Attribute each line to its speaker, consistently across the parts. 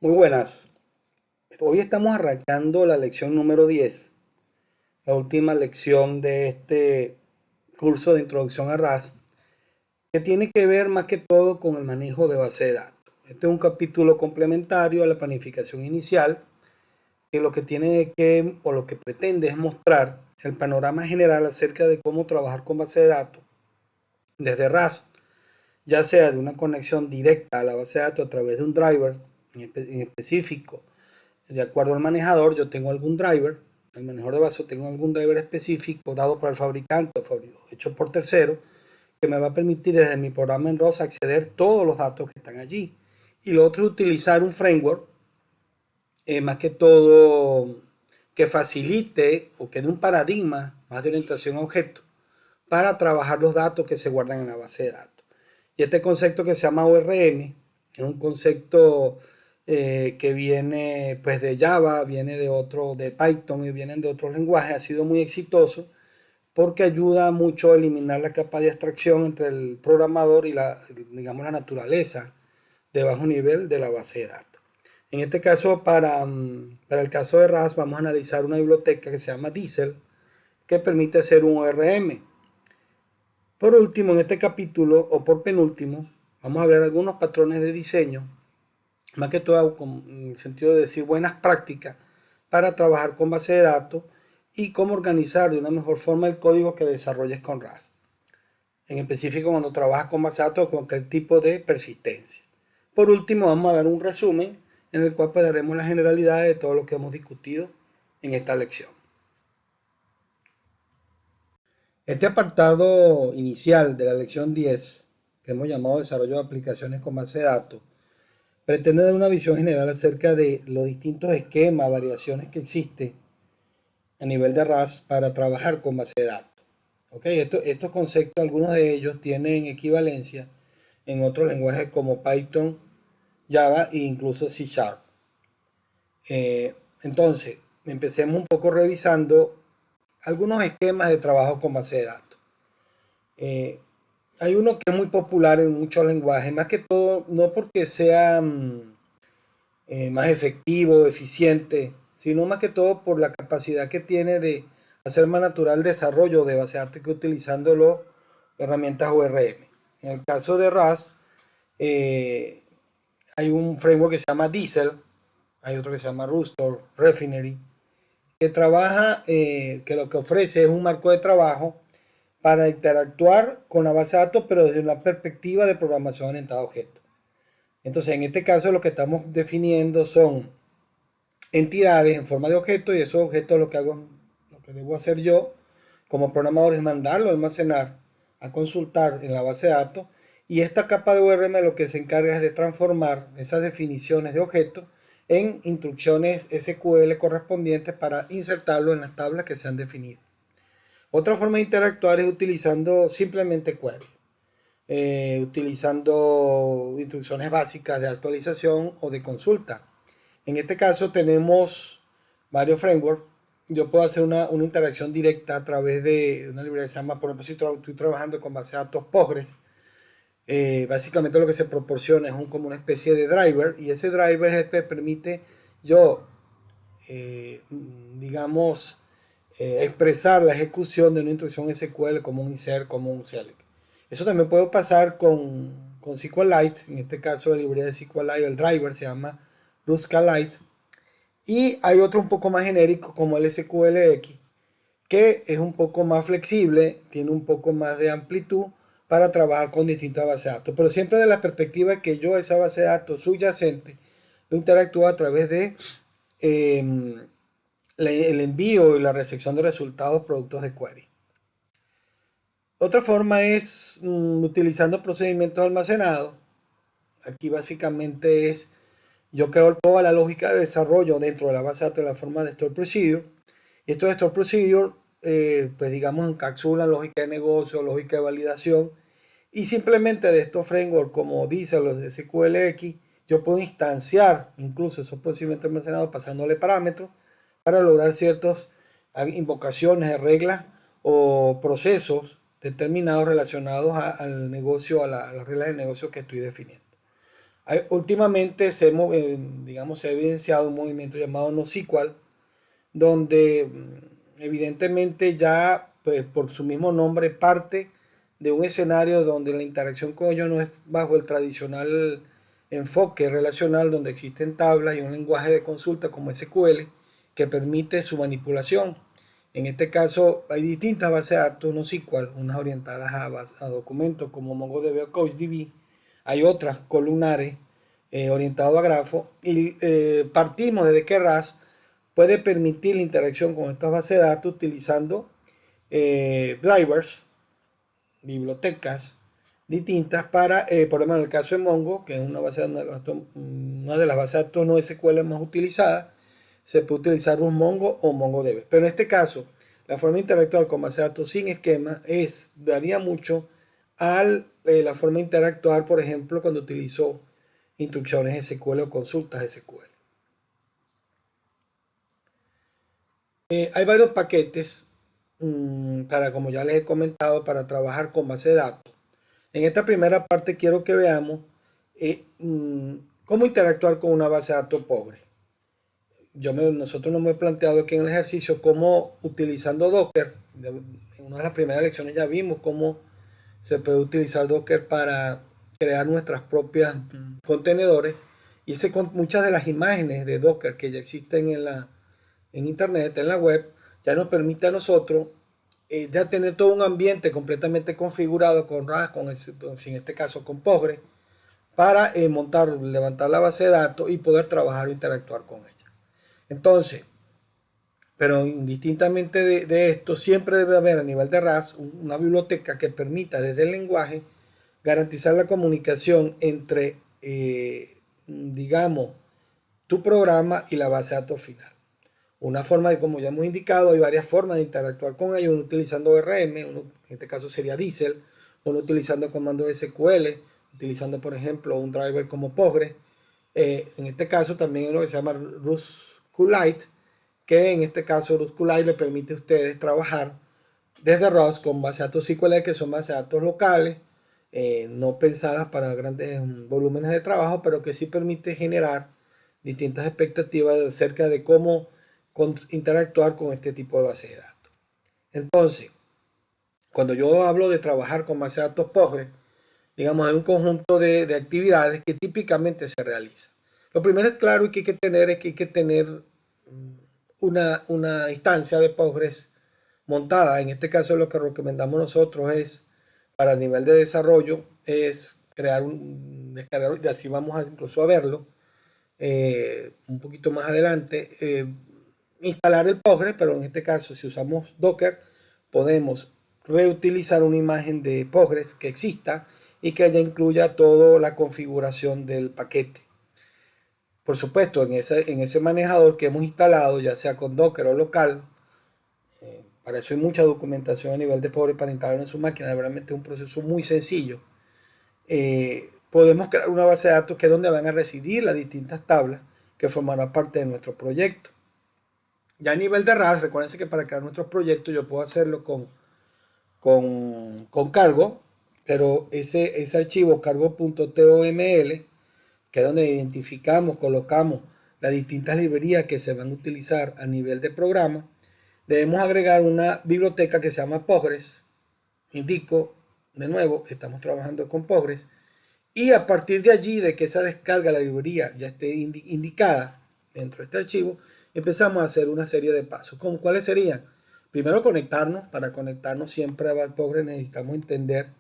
Speaker 1: Muy buenas. Hoy estamos arrancando la lección número 10, la última lección de este curso de introducción a RAS, que tiene que ver más que todo con el manejo de base de datos. Este es un capítulo complementario a la planificación inicial, que lo que tiene que o lo que pretende es mostrar el panorama general acerca de cómo trabajar con base de datos desde RAS, ya sea de una conexión directa a la base de datos a través de un driver en específico. De acuerdo al manejador, yo tengo algún driver, el manejador de base tengo algún driver específico dado por el fabricante o hecho por tercero, que me va a permitir desde mi programa en ROS acceder a todos los datos que están allí. Y lo otro es utilizar un framework, más que todo, que facilite o que dé un paradigma más de orientación a objetos para trabajar los datos que se guardan en la base de datos. Y este concepto que se llama ORM es un concepto que viene pues de Java, viene de Python y vienen de otros lenguajes. Ha sido muy exitoso porque ayuda mucho a eliminar la capa de abstracción entre el programador y digamos, la naturaleza de bajo nivel de la base de datos. En este caso, para el caso de RAS, vamos a analizar una biblioteca que se llama Diesel, que permite hacer un ORM. Por último, en este capítulo, o por penúltimo, vamos a ver algunos patrones de diseño, más que todo en el sentido de decir buenas prácticas para trabajar con base de datos y cómo organizar de una mejor forma el código que desarrolles con RAS. En específico, cuando trabajas con base de datos o cualquier tipo de persistencia. Por último, vamos a dar un resumen en el cual pues daremos las generalidades de todo lo que hemos discutido en esta lección. Este apartado inicial de la lección 10, que hemos llamado Desarrollo de aplicaciones con base de datos, pretende dar una visión general acerca de los distintos esquemas, variaciones que existen a nivel de RAS para trabajar con base de datos. ¿Okay? Estos conceptos, algunos de ellos tienen equivalencia en otros lenguajes como Python, Java e incluso C Sharp. Entonces, empecemos un poco revisando algunos esquemas de trabajo con base de datos. Hay uno que es muy popular en muchos lenguajes, más que todo, no porque sea más efectivo, eficiente, sino más que todo por la capacidad que tiene de hacer más natural el desarrollo de base de datos que utilizando las herramientas ORM. En el caso de RAS, hay un framework que se llama Diesel, hay otro que se llama Rustore, Refinery, que trabaja, que lo que ofrece es un marco de trabajo para interactuar con la base de datos, pero desde una perspectiva de programación orientada a objetos. Entonces, en este caso, lo que estamos definiendo son entidades en forma de objetos, y esos objetos lo que debo hacer yo como programador es mandarlo a almacenar, a consultar en la base de datos, y esta capa de ORM lo que se encarga es de transformar esas definiciones de objetos en instrucciones SQL correspondientes para insertarlo en las tablas que se han definido. Otra forma de interactuar es utilizando simplemente queries, utilizando instrucciones básicas de actualización o de consulta. En este caso tenemos varios frameworks. Yo puedo hacer una interacción directa a través de una librería que se llama, por ejemplo, si estoy trabajando con base de datos Postgres, básicamente lo que se proporciona es como una especie de driver, y ese driver es el que permite yo, digamos, expresar la ejecución de una instrucción SQL como un insert, como un select. Eso también puede pasar con SQLite, en este caso la librería de SQLite, el driver se llama Ruscalite, y hay otro un poco más genérico como el SQLX, que es un poco más flexible, tiene un poco más de amplitud para trabajar con distintas bases de datos, pero siempre de la perspectiva que yo esa base de datos subyacente lo interactúo a través de el envío y la recepción de resultados productos de query. Otra forma es utilizando procedimientos almacenados. Aquí básicamente es, yo creo toda la lógica de desarrollo dentro de la base de datos de la forma de Store Procedure. Y estos Store Procedure, pues digamos, encapsulan lógica de negocio, lógica de validación. Y simplemente de estos frameworks, como dice los de SQLX, yo puedo instanciar incluso esos procedimientos almacenados pasándole parámetros para lograr ciertas invocaciones de reglas o procesos determinados relacionados al negocio, a las reglas de negocio que estoy definiendo. Últimamente digamos, se ha evidenciado un movimiento llamado NoSQL, donde evidentemente ya pues, por su mismo nombre parte de un escenario donde la interacción con ellos no es bajo el tradicional enfoque relacional donde existen tablas y un lenguaje de consulta como SQL que permite su manipulación. En este caso hay distintas bases de datos NoSQL, unas orientadas a documentos como MongoDB o CouchDB, hay otras columnares orientadas a grafos y partimos desde que RAS puede permitir la interacción con estas bases de datos utilizando drivers, bibliotecas distintas para, por ejemplo, en el caso de Mongo, que es una de las bases de datos no SQL más utilizadas, se puede utilizar un Mongo o MongoDB. Pero en este caso, la forma de interactuar con bases de datos sin esquema varía mucho a la forma de interactuar, por ejemplo, cuando utilizo instrucciones SQL o consultas SQL. Hay varios paquetes para, como ya les he comentado, para trabajar con base de datos. En esta primera parte quiero que veamos cómo interactuar con una base de datos pobre. Nosotros nos hemos planteado aquí en el ejercicio cómo utilizando Docker, en una de las primeras lecciones ya vimos cómo se puede utilizar Docker para crear nuestras propias contenedores y muchas de las imágenes de Docker que ya existen en internet, en la web, ya nos permite a nosotros ya tener todo un ambiente completamente configurado con RAS, en este caso con Postgres, para levantar la base de datos y poder trabajar o interactuar con ella. Entonces, pero indistintamente de esto, siempre debe haber a nivel de RAS una biblioteca que permita desde el lenguaje garantizar la comunicación entre, digamos, tu programa y la base de datos final. Una forma de, como ya hemos indicado, hay varias formas de interactuar con ellos, uno utilizando ORM, en este caso sería Diesel, uno utilizando comandos SQL, utilizando por ejemplo un driver como Postgres, en este caso también lo que se llama RUSQLite, que en este caso RUSQLite le permite a ustedes trabajar desde ROS con base de datos SQL, que son bases de datos locales, no pensadas para grandes volúmenes de trabajo, pero que sí permite generar distintas expectativas acerca de cómo interactuar con este tipo de base de datos. Entonces, cuando yo hablo de trabajar con base de datos Postgres, digamos, hay un conjunto de actividades que típicamente se realizan. Lo primero es claro que hay que tener es que hay que tener una instancia de Postgres montada. En este caso lo que recomendamos nosotros es, para el nivel de desarrollo, es crear un descargador, y así vamos incluso a verlo un poquito más adelante, instalar el Postgres, pero en este caso si usamos Docker, podemos reutilizar una imagen de Postgres que exista y que ya incluya toda la configuración del paquete. Por supuesto, en ese manejador que hemos instalado, ya sea con Docker o local, para eso hay mucha documentación a nivel de Postgres para instalarlo en su máquina, realmente es un proceso muy sencillo. Podemos crear una base de datos que es donde van a residir las distintas tablas que formarán parte de nuestro proyecto. Ya a nivel de RAS, recuerden que para crear nuestros proyectos yo puedo hacerlo con cargo, pero ese archivo cargo.toml, que es donde identificamos, colocamos las distintas librerías que se van a utilizar a nivel de programa, debemos agregar una biblioteca que se llama Postgres. Indico, de nuevo, estamos trabajando con Postgres. Y a partir de allí, de que esa descarga de la librería ya esté indicada dentro de este archivo, empezamos a hacer una serie de pasos. ¿Cuáles serían? Primero conectarnos. Para conectarnos siempre a Postgres necesitamos entender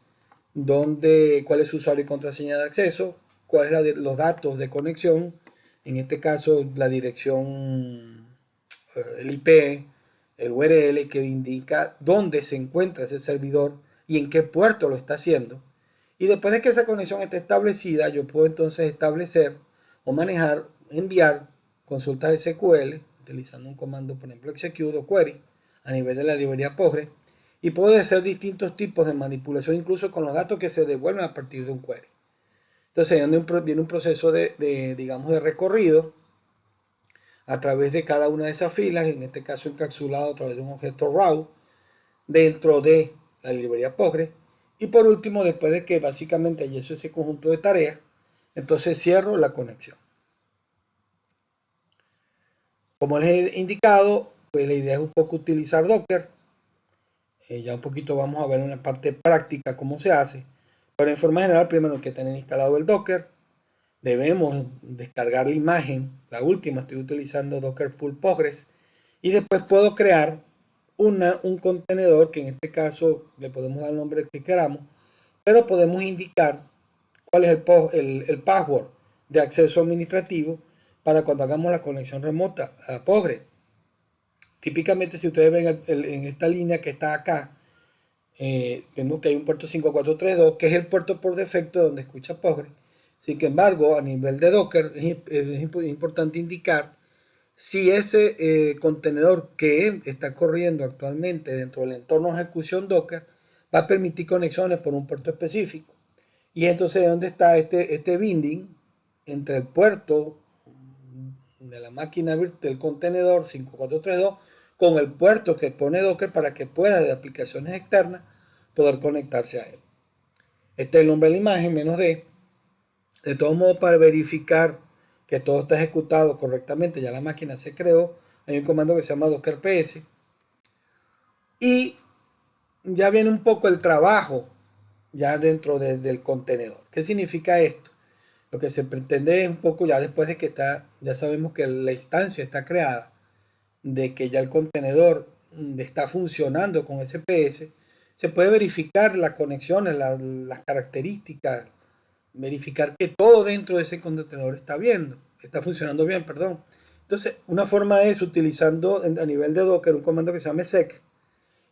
Speaker 1: cuál es su usuario y contraseña de acceso, cuáles son los datos de conexión, en este caso la dirección, el IP, el URL que indica dónde se encuentra ese servidor y en qué puerto lo está haciendo. Y después de que esa conexión esté establecida, yo puedo entonces establecer o manejar, enviar consultas SQL utilizando un comando, por ejemplo, execute o query a nivel de la librería Postgres. Y puede hacer distintos tipos de manipulación, incluso con los datos que se devuelven a partir de un query. Entonces viene un proceso digamos, de recorrido a través de cada una de esas filas, en este caso encapsulado a través de un objeto raw dentro de la librería Postgres. Y por último, después de que básicamente haya hecho ese conjunto de tareas, Entonces cierro la conexión. Como les he indicado, pues la idea es un poco utilizar Docker. Ya un poquito vamos a ver en la parte práctica cómo se hace. Pero en forma general, primero hay que tener instalado el Docker. Debemos descargar la imagen, la última, estoy utilizando Docker Pool Postgres. Y después puedo crear un contenedor que en este caso le podemos dar el nombre que queramos, pero podemos indicar cuál es el password de acceso administrativo para cuando hagamos la conexión remota a Postgres. Típicamente, si ustedes ven en esta línea que está acá, vemos que hay un puerto 5432, que es el puerto por defecto donde escucha Postgres. Sin embargo, a nivel de Docker, es importante indicar si ese contenedor que está corriendo actualmente dentro del entorno de ejecución Docker va a permitir conexiones por un puerto específico. Y entonces, ¿dónde está este binding entre el puerto de la máquina del contenedor 5432 con el puerto que pone Docker para que pueda de aplicaciones externas poder conectarse a él? Este es el nombre de la imagen, menos D. De todos modos, para verificar que todo está ejecutado correctamente, ya la máquina se creó, hay un comando que se llama docker ps. Y ya viene un poco el trabajo ya dentro del contenedor. ¿Qué significa esto? Lo que se pretende es un poco ya después de que ya sabemos que la instancia está creada, de que ya el contenedor está funcionando con SPS, se puede verificar las conexiones, las características, verificar que todo dentro de ese contenedor está funcionando bien, perdón. Entonces, una forma es utilizando a nivel de Docker un comando que se llama sec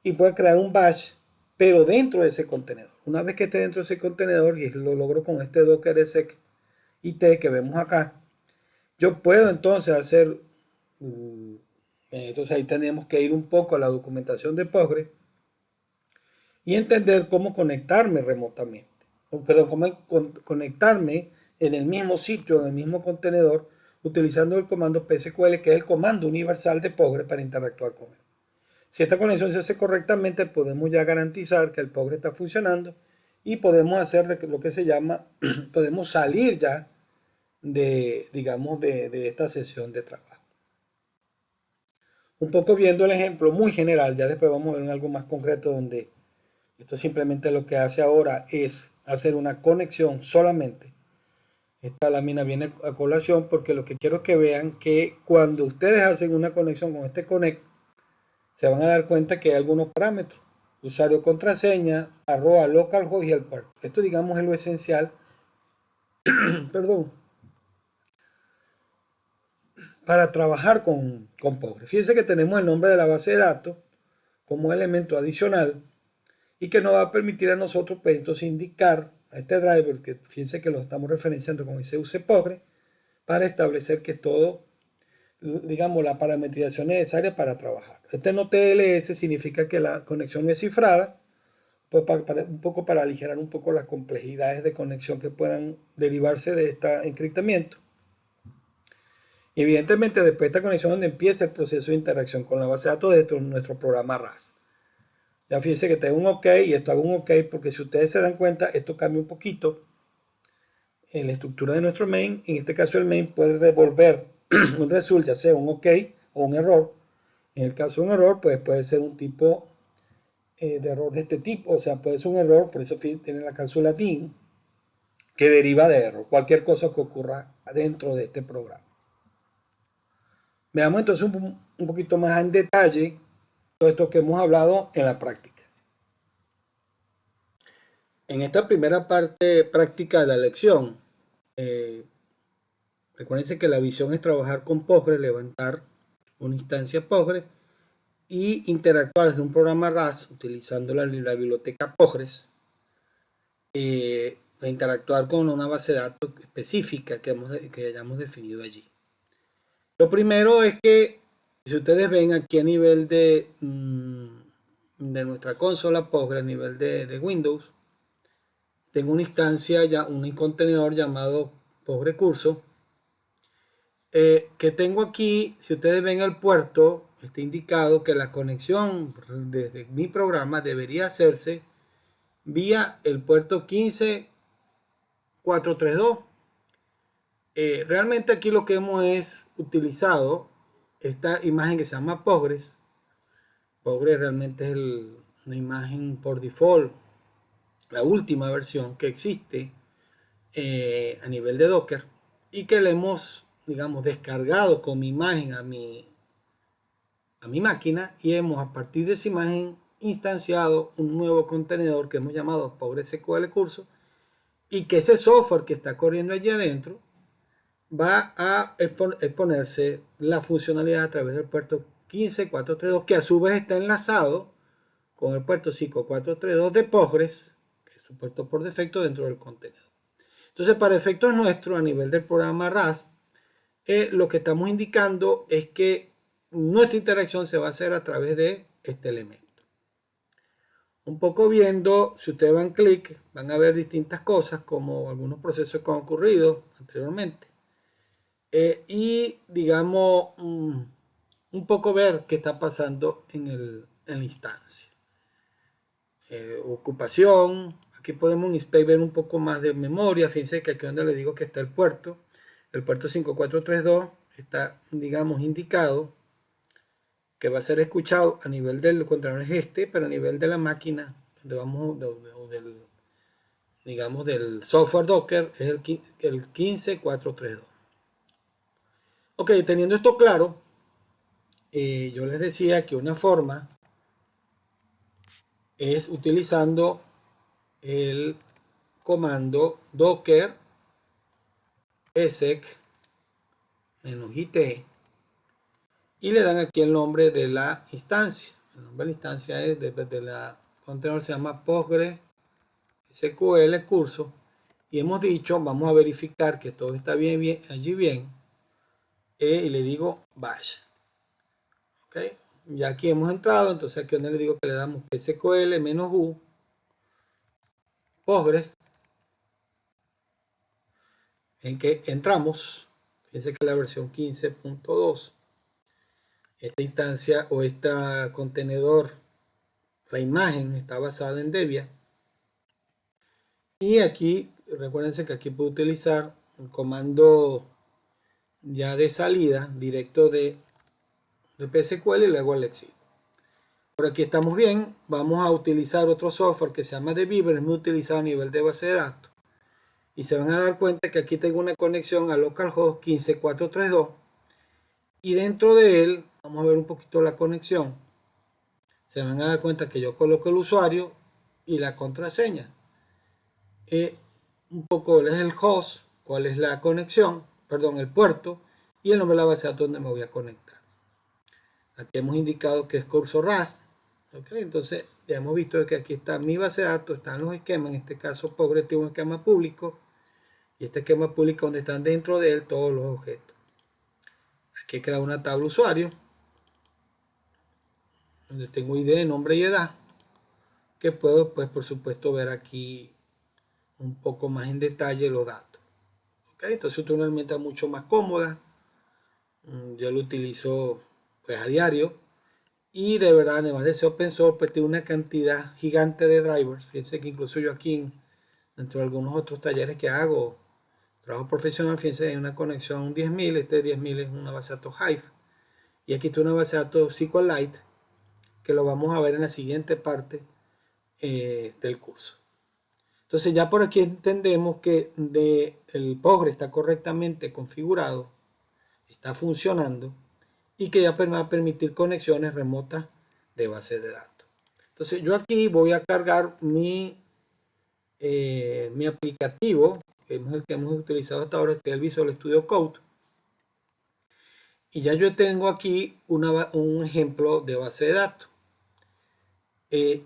Speaker 1: y puede crear un bash, pero dentro de ese contenedor. Una vez que esté dentro de ese contenedor, y lo logro con este docker sec IT que vemos acá, yo puedo entonces hacer, entonces ahí tenemos que ir un poco a la documentación de Postgres y entender cómo conectarme remotamente. Perdón, cómo conectarme en el mismo sitio, en el mismo contenedor, utilizando el comando psql, que es el comando universal de Postgres para interactuar con él. Si esta conexión se hace correctamente, podemos ya garantizar que el Postgres está funcionando y podemos hacer lo que se llama, podemos salir ya digamos, de esta sesión de trabajo. Un poco viendo el ejemplo muy general, ya después vamos a ver en algo más concreto donde esto simplemente lo que hace ahora es hacer una conexión solamente. Esta lámina viene a colación porque lo que quiero es que vean que cuando ustedes hacen una conexión con este connect, se van a dar cuenta que hay algunos parámetros. Usuario, contraseña, arroba localhost y el part. Esto, digamos, es lo esencial, perdón, para trabajar con Postgres. Fíjense que tenemos el nombre de la base de datos como elemento adicional y que nos va a permitir a nosotros, pues, entonces indicar a este driver, que fíjense que lo estamos referenciando con use Postgres, para establecer que todo, digamos, la parametrización necesaria para trabajar. Este no TLS significa que la conexión no es cifrada, pues un poco para aligerar un poco las complejidades de conexión que puedan derivarse de este encriptamiento. Y evidentemente, después de esta conexión, donde empieza el proceso de interacción con la base de datos de nuestro programa RAS. Ya fíjense que tengo un OK y esto hago un OK porque si ustedes se dan cuenta, esto cambia un poquito en la estructura de nuestro main. En este caso, el main puede devolver un result, ya sea un OK o un error. En el caso de un error, pues puede ser un tipo de error de este tipo, o sea, puede ser un error, por eso tiene la cláusula DIN, que deriva de error, cualquier cosa que ocurra dentro de este programa. Veamos entonces un poquito más en detalle todo esto que hemos hablado en la práctica. En esta primera parte práctica de la lección, recuérdense que la visión es trabajar con Postgres, levantar una instancia Postgres y interactuar desde un programa RAS utilizando la biblioteca Postgres, interactuar con una base de datos específica que hayamos definido allí. Lo primero es que, si ustedes ven aquí a nivel de nuestra consola Postgres, a nivel de Windows, tengo una instancia, un contenedor llamado Postgres Curso, que tengo aquí. Si ustedes ven el puerto, está indicado que la conexión desde mi programa debería hacerse vía el puerto 15432 Realmente aquí lo que hemos es utilizado esta imagen que se llama Postgres. Postgres realmente es una imagen por default, la última versión que existe a nivel de Docker y que le hemos, digamos, descargado con mi imagen a mi máquina y hemos a partir de esa imagen instanciado un nuevo contenedor que hemos llamado PostgreSQL Curso y que ese software que está corriendo allí adentro va a exponerse la funcionalidad a través del puerto 15432 que a su vez está enlazado con el puerto 5432 de Postgres, que es su puerto por defecto dentro del contenedor. Entonces, para efectos nuestros, a nivel del programa RAS, lo que estamos indicando es que nuestra interacción se va a hacer a través de este elemento. Un poco viendo, si ustedes van clic, van a ver distintas cosas como algunos procesos que han ocurrido anteriormente. Y digamos, un poco ver qué está pasando en la instancia. Ocupación, aquí podemos en Inspect ver un poco más de memoria. Fíjense que aquí donde le digo que está el puerto 5432 está, digamos, indicado que va a ser escuchado a nivel del contenedor este, pero a nivel de la máquina, donde vamos, digamos, del software Docker, es el 15432. Ok, teniendo esto claro, yo les decía que una forma es utilizando el comando docker exec -it y le dan aquí el nombre de la instancia. El nombre de la instancia es de la contenedor, se llama PostgreSQL curso y hemos dicho, vamos a verificar que todo está bien allí bien y le digo bash. Okay. Ya aquí hemos entrado, entonces aquí donde le digo que le damos SQL-U Postgres, en que entramos. Fíjense que la versión 15.2, esta instancia o este contenedor, la imagen está basada en Debian. Y aquí, recuérdense que aquí puedo utilizar un comando ya de salida directo de PSQL y luego el exit. Por aquí estamos bien. Vamos a utilizar otro software que se llama Debiver, es muy utilizado a nivel de base de datos. Y se van a dar cuenta que aquí tengo una conexión a localhost 15432 y dentro de él, vamos a ver un poquito la conexión. Se van a dar cuenta que yo coloco el usuario y la contraseña. Un poco cuál es el host, cuál es la conexión, perdón, el puerto y el nombre de la base de datos donde me voy a conectar. Aquí hemos indicado que es curso RAS. Okay, entonces ya hemos visto que aquí está mi base de datos, están los esquemas, en este caso Postgres tiene un esquema público y este esquema público donde están dentro de él todos los objetos. Aquí he creado una tabla usuario donde tengo ID, nombre y edad, que puedo pues por supuesto ver aquí un poco más en detalle los datos. Okay, entonces es una herramienta mucho más cómoda. Yo lo utilizo pues a diario y de verdad además de ser open source pues tiene una cantidad gigante de drivers. Fíjense que incluso yo aquí dentro de algunos otros talleres que hago trabajo profesional, fíjense hay una conexión a un 10.000, este 10.000 es una base de datos Hive y aquí está una base de datos SQLite que lo vamos a ver en la siguiente parte del curso. Entonces ya por aquí entendemos que el Postgres está correctamente configurado, está funcionando y que ya va a permitir conexiones remotas de bases de datos. Entonces yo aquí voy a cargar mi aplicativo, que es el que hemos utilizado hasta ahora, que es el Visual Studio Code. Y ya yo tengo aquí un ejemplo de base de datos.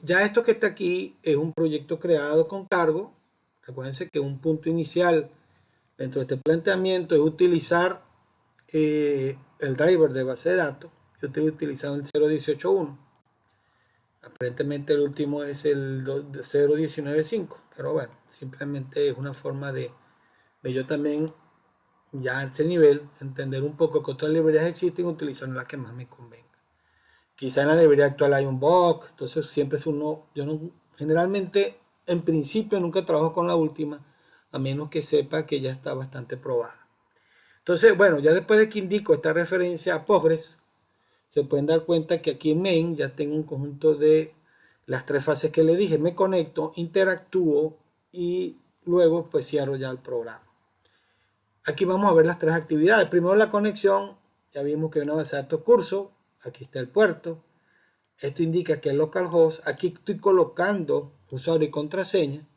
Speaker 1: Ya esto que está aquí es un proyecto creado con cargo. Recuérdense que un punto inicial dentro de este planteamiento es utilizar el driver de base de datos. Yo estoy utilizando el 0.18.1. Aparentemente el último es el 0.19.5. Pero bueno, simplemente es una forma de yo también ya a este nivel entender un poco que otras librerías existen utilizando las que más me convenga. Quizá en la librería actual hay un bug, entonces siempre es uno, yo no, generalmente en principio nunca trabajo con la última, a menos que sepa que ya está bastante probada. Entonces, bueno, ya después de que indico esta referencia a Postgres, se pueden dar cuenta que aquí en main ya tengo un conjunto de las tres fases que le dije. Me conecto, interactúo y luego pues cierro ya el programa. Aquí vamos a ver las tres actividades. Primero la conexión, ya vimos que hay una base de datos curso, aquí está el puerto. Esto indica que es localhost. Aquí estoy colocando usuario y contraseña.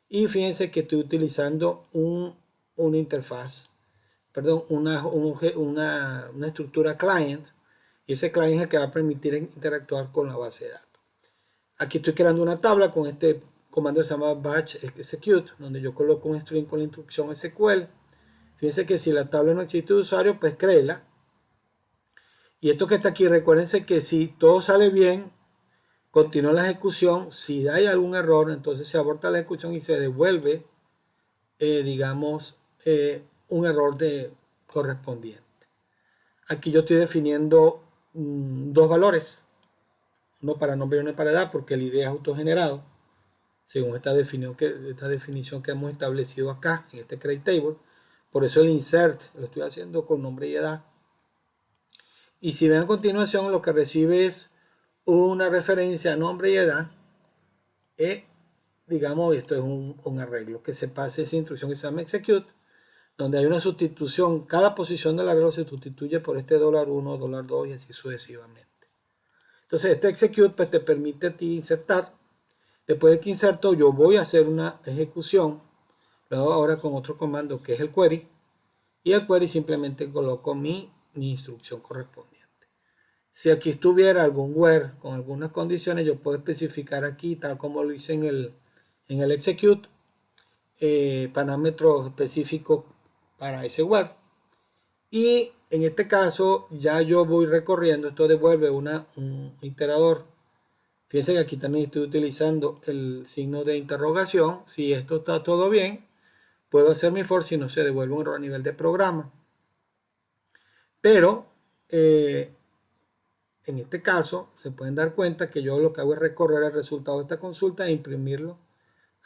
Speaker 1: Y fíjense que estoy utilizando una interfaz, perdón, una estructura client. Y ese client es el que va a permitir interactuar con la base de datos. Aquí estoy creando una tabla con este comando que se llama batch execute, donde yo coloco un string con la instrucción SQL. Fíjense que si la tabla no existe de usuario, pues créela. Y esto que está aquí, recuérdense que si todo sale bien, continúa la ejecución. Si hay algún error, entonces se aborta la ejecución y se devuelve, digamos, un error correspondiente. Aquí yo estoy definiendo dos valores, uno para nombre y uno para edad, porque el ID es autogenerado, según esta definición que hemos establecido acá en este create table. Por eso el insert lo estoy haciendo con nombre y edad. Y si ven a continuación, lo que recibe es una referencia a nombre y edad. Digamos, esto es un arreglo que se pase esa instrucción que se llama execute, donde hay una sustitución. Cada posición del arreglo se sustituye por este $1, $2 y así sucesivamente. Entonces este execute pues, te permite a ti insertar. Después de que inserto, yo voy a hacer una ejecución. Lo hago ahora con otro comando que es el query. Y el query simplemente coloco mi instrucción correspondiente. Si aquí estuviera algún where con algunas condiciones, yo puedo especificar aquí, tal como lo hice en el execute, parámetros específicos para ese where. Y en este caso, ya yo voy recorriendo, esto devuelve un iterador. Fíjense que aquí también estoy utilizando el signo de interrogación. Si esto está todo bien, puedo hacer mi for si no se devuelve un error a nivel de programa. Pero en este caso se pueden dar cuenta que yo lo que hago es recorrer el resultado de esta consulta e imprimirlo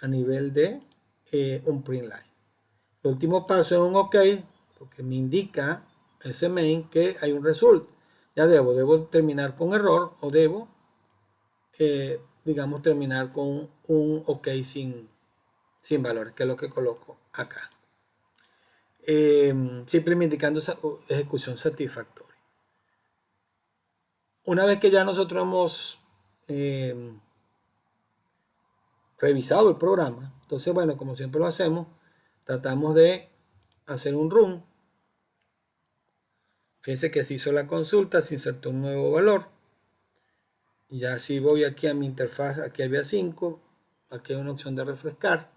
Speaker 1: a nivel de un print line. El último paso es un OK, porque me indica ese main que hay un result. Ya debo terminar con error o debo, digamos, terminar con un OK sin valores, que es lo que coloco acá. Simplemente indicando esa ejecución satisfactoria. Una vez que ya nosotros hemos revisado el programa, entonces, bueno, como siempre lo hacemos, tratamos de hacer un run. Fíjense que se hizo la consulta, se insertó un nuevo valor. Y ya si voy aquí a mi interfaz, aquí había 5, aquí hay una opción de refrescar.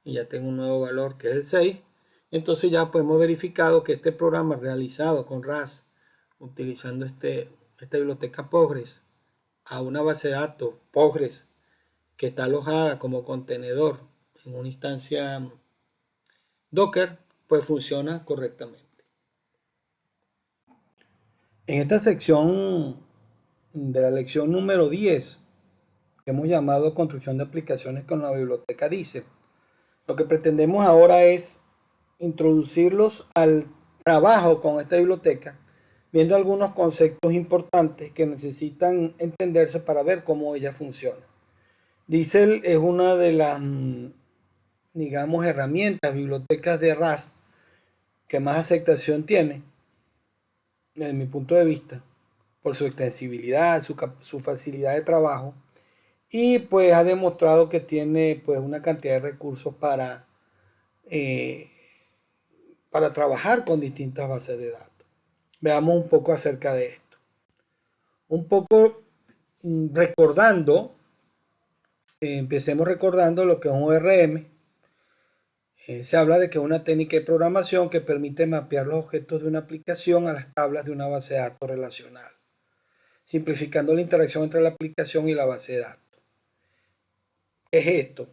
Speaker 1: Y ya tengo un nuevo valor que es el 6. Entonces ya pues hemos verificado que este programa realizado con RAS, utilizando esta biblioteca Postgres, a una base de datos Postgres que está alojada como contenedor en una instancia Docker, pues funciona correctamente. En esta sección de la lección número 10, que hemos llamado Construcción de aplicaciones con la biblioteca DICE, lo que pretendemos ahora es introducirlos al trabajo con esta biblioteca, viendo algunos conceptos importantes que necesitan entenderse para ver cómo ella funciona. DICE es una de las, digamos, herramientas, bibliotecas de RAS que más aceptación tiene, desde mi punto de vista, por su extensibilidad, su facilidad de trabajo, y pues ha demostrado que tiene pues una cantidad de recursos para trabajar con distintas bases de datos. Veamos un poco acerca de esto. Un poco recordando, empecemos recordando lo que es un ORM. Se habla de que es una técnica de programación que permite mapear los objetos de una aplicación a las tablas de una base de datos relacional, simplificando la interacción entre la aplicación y la base de datos. ¿Qué es esto?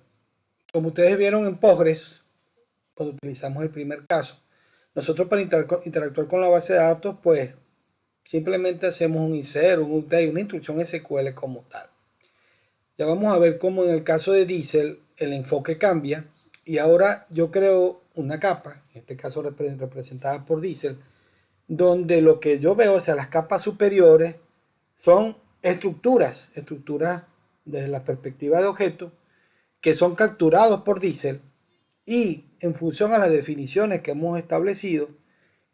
Speaker 1: Como ustedes vieron en Postgres, cuando utilizamos el primer caso, nosotros para interactuar con la base de datos, pues simplemente hacemos un insert, un update, una instrucción SQL como tal. Ya vamos a ver cómo en el caso de Diesel el enfoque cambia y ahora yo creo una capa, en este caso representada por Diesel, donde lo que yo veo, o sea, las capas superiores son estructuras desde la perspectiva de objeto, que son capturados por Diesel y en función a las definiciones que hemos establecido,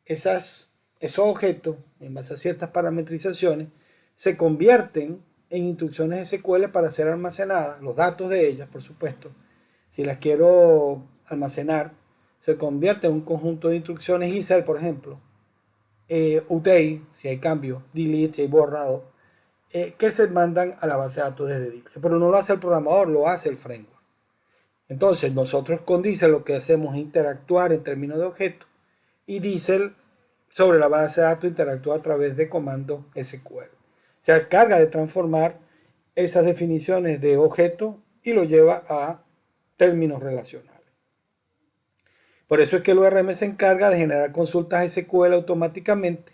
Speaker 1: esos objetos, en base a ciertas parametrizaciones, se convierten en instrucciones SQL para ser almacenadas, los datos de ellas, por supuesto. Si las quiero almacenar, se convierte en un conjunto de instrucciones ISER, por ejemplo, UTI, si hay cambio, delete, si hay borrado, que se mandan a la base de datos desde Diesel. Pero no lo hace el programador, lo hace el framework. Entonces, nosotros con Diesel lo que hacemos es interactuar en términos de objetos y Diesel sobre la base de datos interactúa a través de comandos SQL. Se encarga de transformar esas definiciones de objeto y lo lleva a términos relacionales. Por eso es que el ORM se encarga de generar consultas SQL automáticamente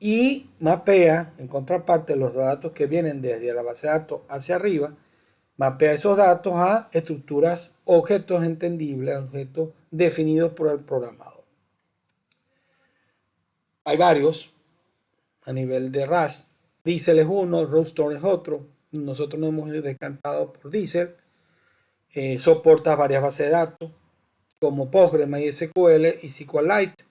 Speaker 1: y mapea, en contraparte, los datos que vienen desde la base de datos hacia arriba, mapea esos datos a estructuras, objetos entendibles, objetos definidos por el programador. Hay varios a nivel de RAS. Diesel es uno, Roadster es otro. Nosotros nos hemos decantado por Diesel. Soporta varias bases de datos como Postgres, MySQL y SQLite.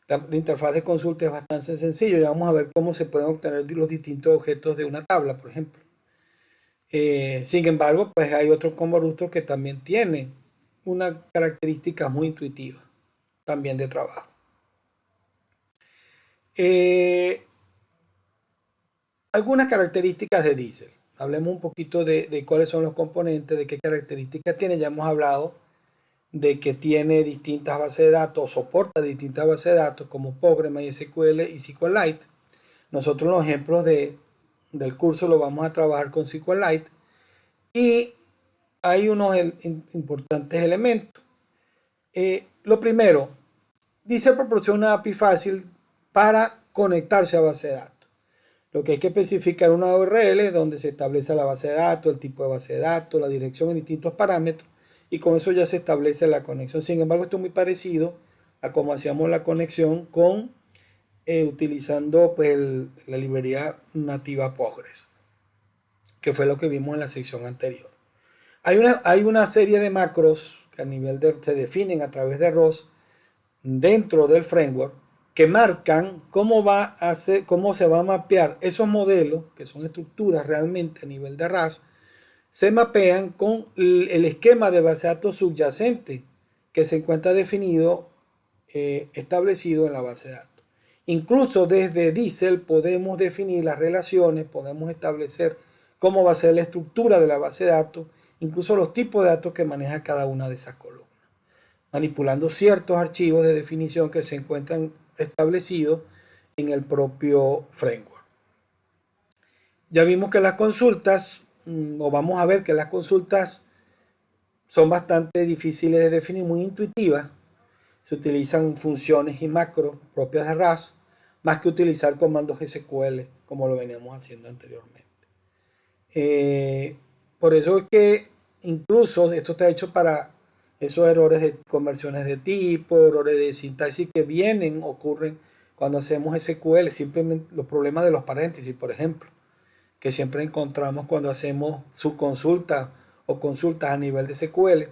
Speaker 1: La interfaz de consulta es bastante sencillo. Ya vamos a ver cómo se pueden obtener los distintos objetos de una tabla, por ejemplo. Sin embargo, pues hay otro como Roadster que también tiene una característica muy intuitiva, también de trabajo. Algunas características de Diesel. Hablemos un poquito de cuáles son los componentes, de qué características tiene. Ya hemos hablado de que tiene distintas bases de datos, soporta distintas bases de datos como Postgres, MySQL y SQLite. Nosotros los ejemplos del curso lo vamos a trabajar con SQLite. Y hay unos importantes elementos. Lo primero, Diesel proporciona una API fácil para conectarse a base de datos. Lo que hay que especificar una URL donde se establece la base de datos, el tipo de base de datos, la dirección en distintos parámetros y con eso ya se establece la conexión. Sin embargo, esto es muy parecido a cómo hacíamos la conexión con utilizando pues, la librería nativa Postgres, que fue lo que vimos en la sección anterior. Hay una serie de macros que a nivel se definen a través de ROS dentro del framework que marcan cómo se va a mapear esos modelos, que son estructuras realmente a nivel de RAS, se mapean con el esquema de base de datos subyacente que se encuentra definido, establecido en la base de datos. Incluso desde Diesel podemos definir las relaciones, podemos establecer cómo va a ser la estructura de la base de datos, incluso los tipos de datos que maneja cada una de esas columnas, manipulando ciertos archivos de definición que se encuentran establecidos en el propio framework. Ya vimos que las consultas, o vamos a ver que las consultas son bastante difíciles de definir, muy intuitivas. Se utilizan funciones y macros propias de RAS, más que utilizar comandos SQL, como lo veníamos haciendo anteriormente. Por eso es que incluso esto está hecho para esos errores de conversiones de tipo, errores de sintaxis que ocurren cuando hacemos SQL, simplemente los problemas de los paréntesis, por ejemplo, que siempre encontramos cuando hacemos subconsultas o consultas a nivel de SQL,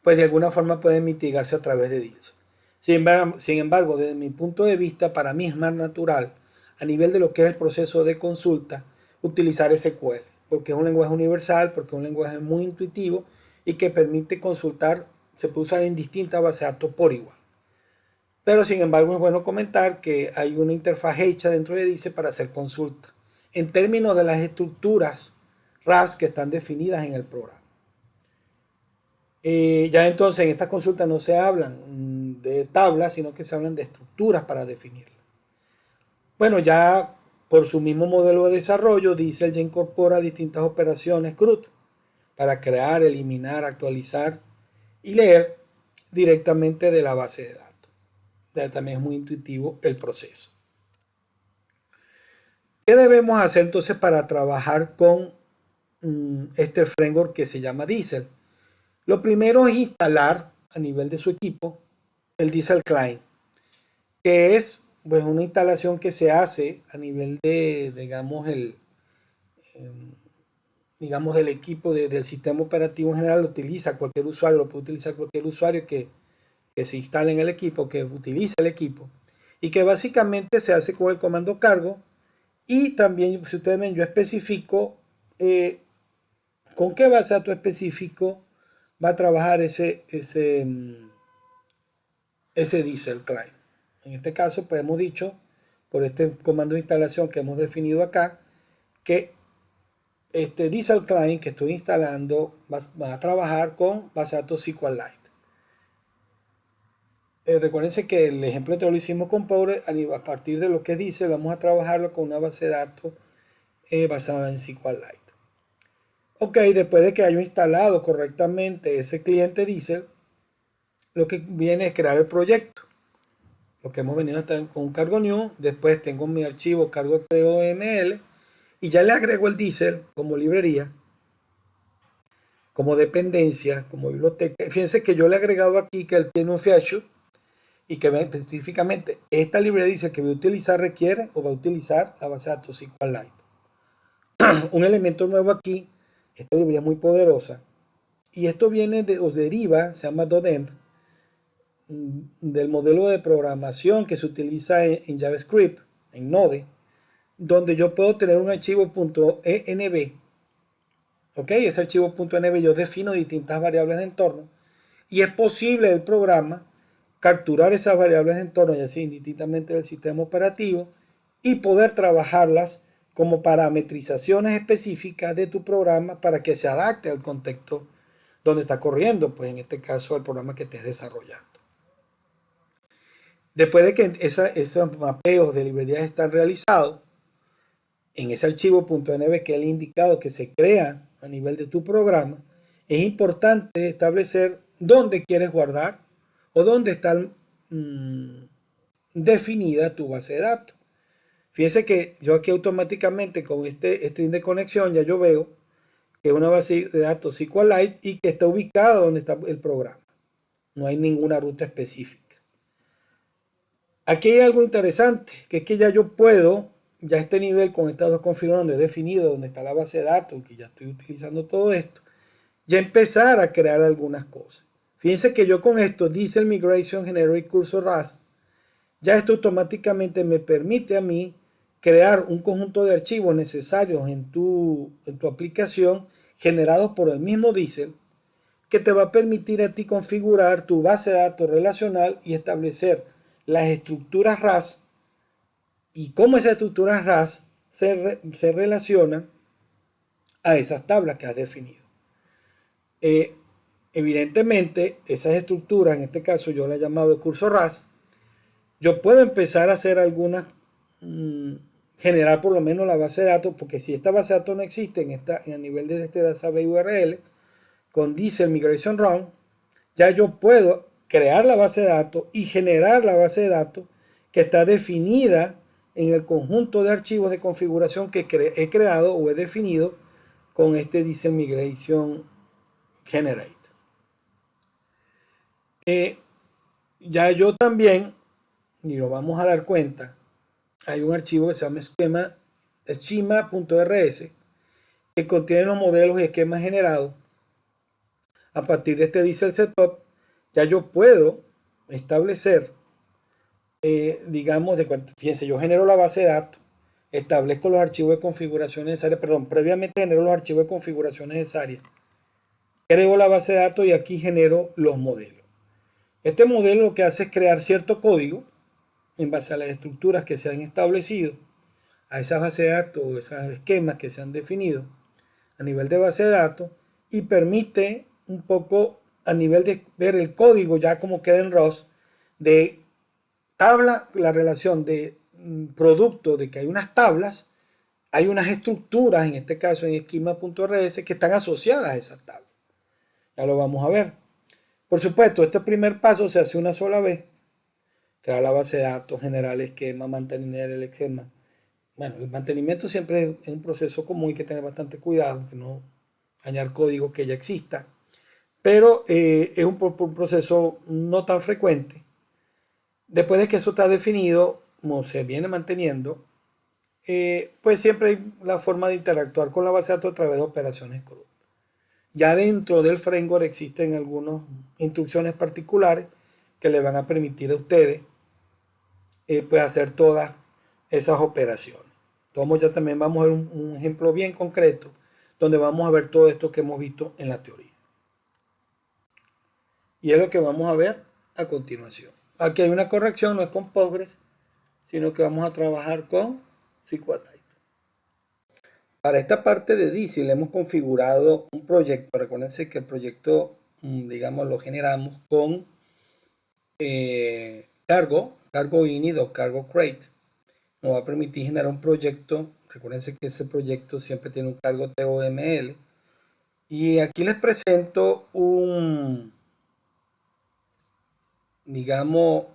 Speaker 1: pues de alguna forma pueden mitigarse a través de Diesel. Sin embargo, desde mi punto de vista, para mí es más natural, a nivel de lo que es el proceso de consulta, utilizar SQL, porque es un lenguaje universal, porque es un lenguaje muy intuitivo y que permite consultar, se puede usar en distintas bases de datos por igual. Pero sin embargo es bueno comentar que hay una interfaz hecha dentro de Diesel para hacer consulta, en términos de las estructuras RAS que están definidas en el programa. Ya entonces en estas consultas no se hablan de tablas, sino que se hablan de estructuras para definirlas. Bueno, ya por su mismo modelo de desarrollo, Diesel ya incorpora distintas operaciones CRUD para crear, eliminar, actualizar y leer directamente de la base de datos. Ya también es muy intuitivo el proceso. ¿Qué debemos hacer entonces para trabajar con este framework que se llama Diesel? Lo primero es instalar a nivel de su equipo el Diesel Client, que es pues una instalación que se hace a nivel de, digamos, del equipo del sistema operativo en general. Lo utiliza cualquier usuario, lo puede utilizar cualquier usuario que se instale en el equipo, que utilice el equipo, y que básicamente se hace con el comando cargo. Y también, si ustedes ven, yo especifico con qué base de datos específico va a trabajar ese Diesel Client. En este caso, pues hemos dicho, por este comando de instalación que hemos definido acá, que este Diesel Client que estoy instalando va a trabajar con base de datos SQLite. Recuérdense que el ejemplo anterior lo hicimos con Power. A partir de lo que dice, vamos a trabajarlo con una base de datos basada en SQLite. Ok, después de que haya instalado correctamente ese cliente Diesel, lo que viene es crear el proyecto. Lo que hemos venido hasta con un cargo new. Después tengo mi archivo cargo POML y ya le agrego el Diesel como librería, como dependencia, como biblioteca. Fíjense que yo le he agregado aquí que él tiene un feature y que específicamente esta librería dice que va a utilizar, requiere o va a utilizar la base de datos SQLite. Un elemento nuevo aquí, esta librería es muy poderosa y esto viene o deriva, se llama .env, del modelo de programación que se utiliza en JavaScript, en Node, donde yo puedo tener un archivo .env. Ok, ese archivo .env yo defino distintas variables de entorno y es posible el programa capturar esas variables de entorno, ya sea indistintamente del sistema operativo, y poder trabajarlas como parametrizaciones específicas de tu programa para que se adapte al contexto donde está corriendo, pues en este caso el programa que estés desarrollando. Después de que esos mapeos de librerías están realizados, en ese archivo .env que es el indicado que se crea a nivel de tu programa, es importante establecer dónde quieres guardar o dónde está definida tu base de datos. Fíjense que yo aquí automáticamente con este string de conexión ya yo veo que es una base de datos SQLite y que está ubicada donde está el programa. No hay ninguna ruta específica. Aquí hay algo interesante, que es que ya yo puedo, ya este nivel con estas dos configuraciones he definido dónde está la base de datos, que ya estoy utilizando todo esto, ya empezar a crear algunas cosas. Fíjense que yo con esto, Diesel Migration Generic Cursor Rust, ya esto automáticamente me permite a mí crear un conjunto de archivos necesarios en tu aplicación generados por el mismo Diesel, que te va a permitir a ti configurar tu base de datos relacional y establecer las estructuras RAS y cómo esas estructuras RAS se relacionan a esas tablas que has definido. Evidentemente, esas estructuras, en este caso yo la he llamado curso RAS, yo puedo empezar a hacer algunas, generar por lo menos la base de datos, porque si esta base de datos no existe a nivel de este database URL, con Diesel Migration Run, ya yo puedo crear la base de datos y generar la base de datos que está definida en el conjunto de archivos de configuración que he creado o he definido con este Diesel Migration Generate. Ya yo también, y lo vamos a dar cuenta, hay un archivo que se llama schema.rs que contiene los modelos y esquemas generados. A partir de este Diesel Setup, ya yo puedo establecer, digamos, fíjense, yo genero la base de datos, establezco los archivos de configuración necesarias, previamente genero los archivos de configuración necesarias, creo la base de datos y aquí genero los modelos. Este modelo lo que hace es crear cierto código en base a las estructuras que se han establecido, a esas bases de datos, esos esquemas que se han definido a nivel de base de datos y permite un poco a nivel de ver el código ya como queda en ROS de tabla, la relación de producto de que hay unas tablas, hay unas estructuras, en este caso en esquema.rs, que están asociadas a esas tablas. Ya lo vamos a ver. Por supuesto, este primer paso se hace una sola vez. Crear la base de datos, generar el esquema, mantener el esquema. Bueno, el mantenimiento siempre es un proceso común y hay que tener bastante cuidado, que no dañar código que ya exista. pero es un proceso no tan frecuente. Después de que eso está definido, como se viene manteniendo, pues siempre hay la forma de interactuar con la base de datos a través de operaciones CRUD. Ya dentro del framework existen algunas instrucciones particulares que le van a permitir a ustedes pues hacer todas esas operaciones. Entonces ya también vamos a ver un ejemplo bien concreto donde vamos a ver todo esto que hemos visto en la teoría. Y es lo que vamos a ver a continuación. Aquí hay una corrección, no es con Postgres, sino que vamos a trabajar con SQLite. Para esta parte de DISIL hemos configurado un proyecto. Recuérdense que el proyecto, digamos, lo generamos con cargo init o cargo create. Nos va a permitir generar un proyecto. Recuérdense que ese proyecto siempre tiene un cargo TOML. Y aquí les presento digamos,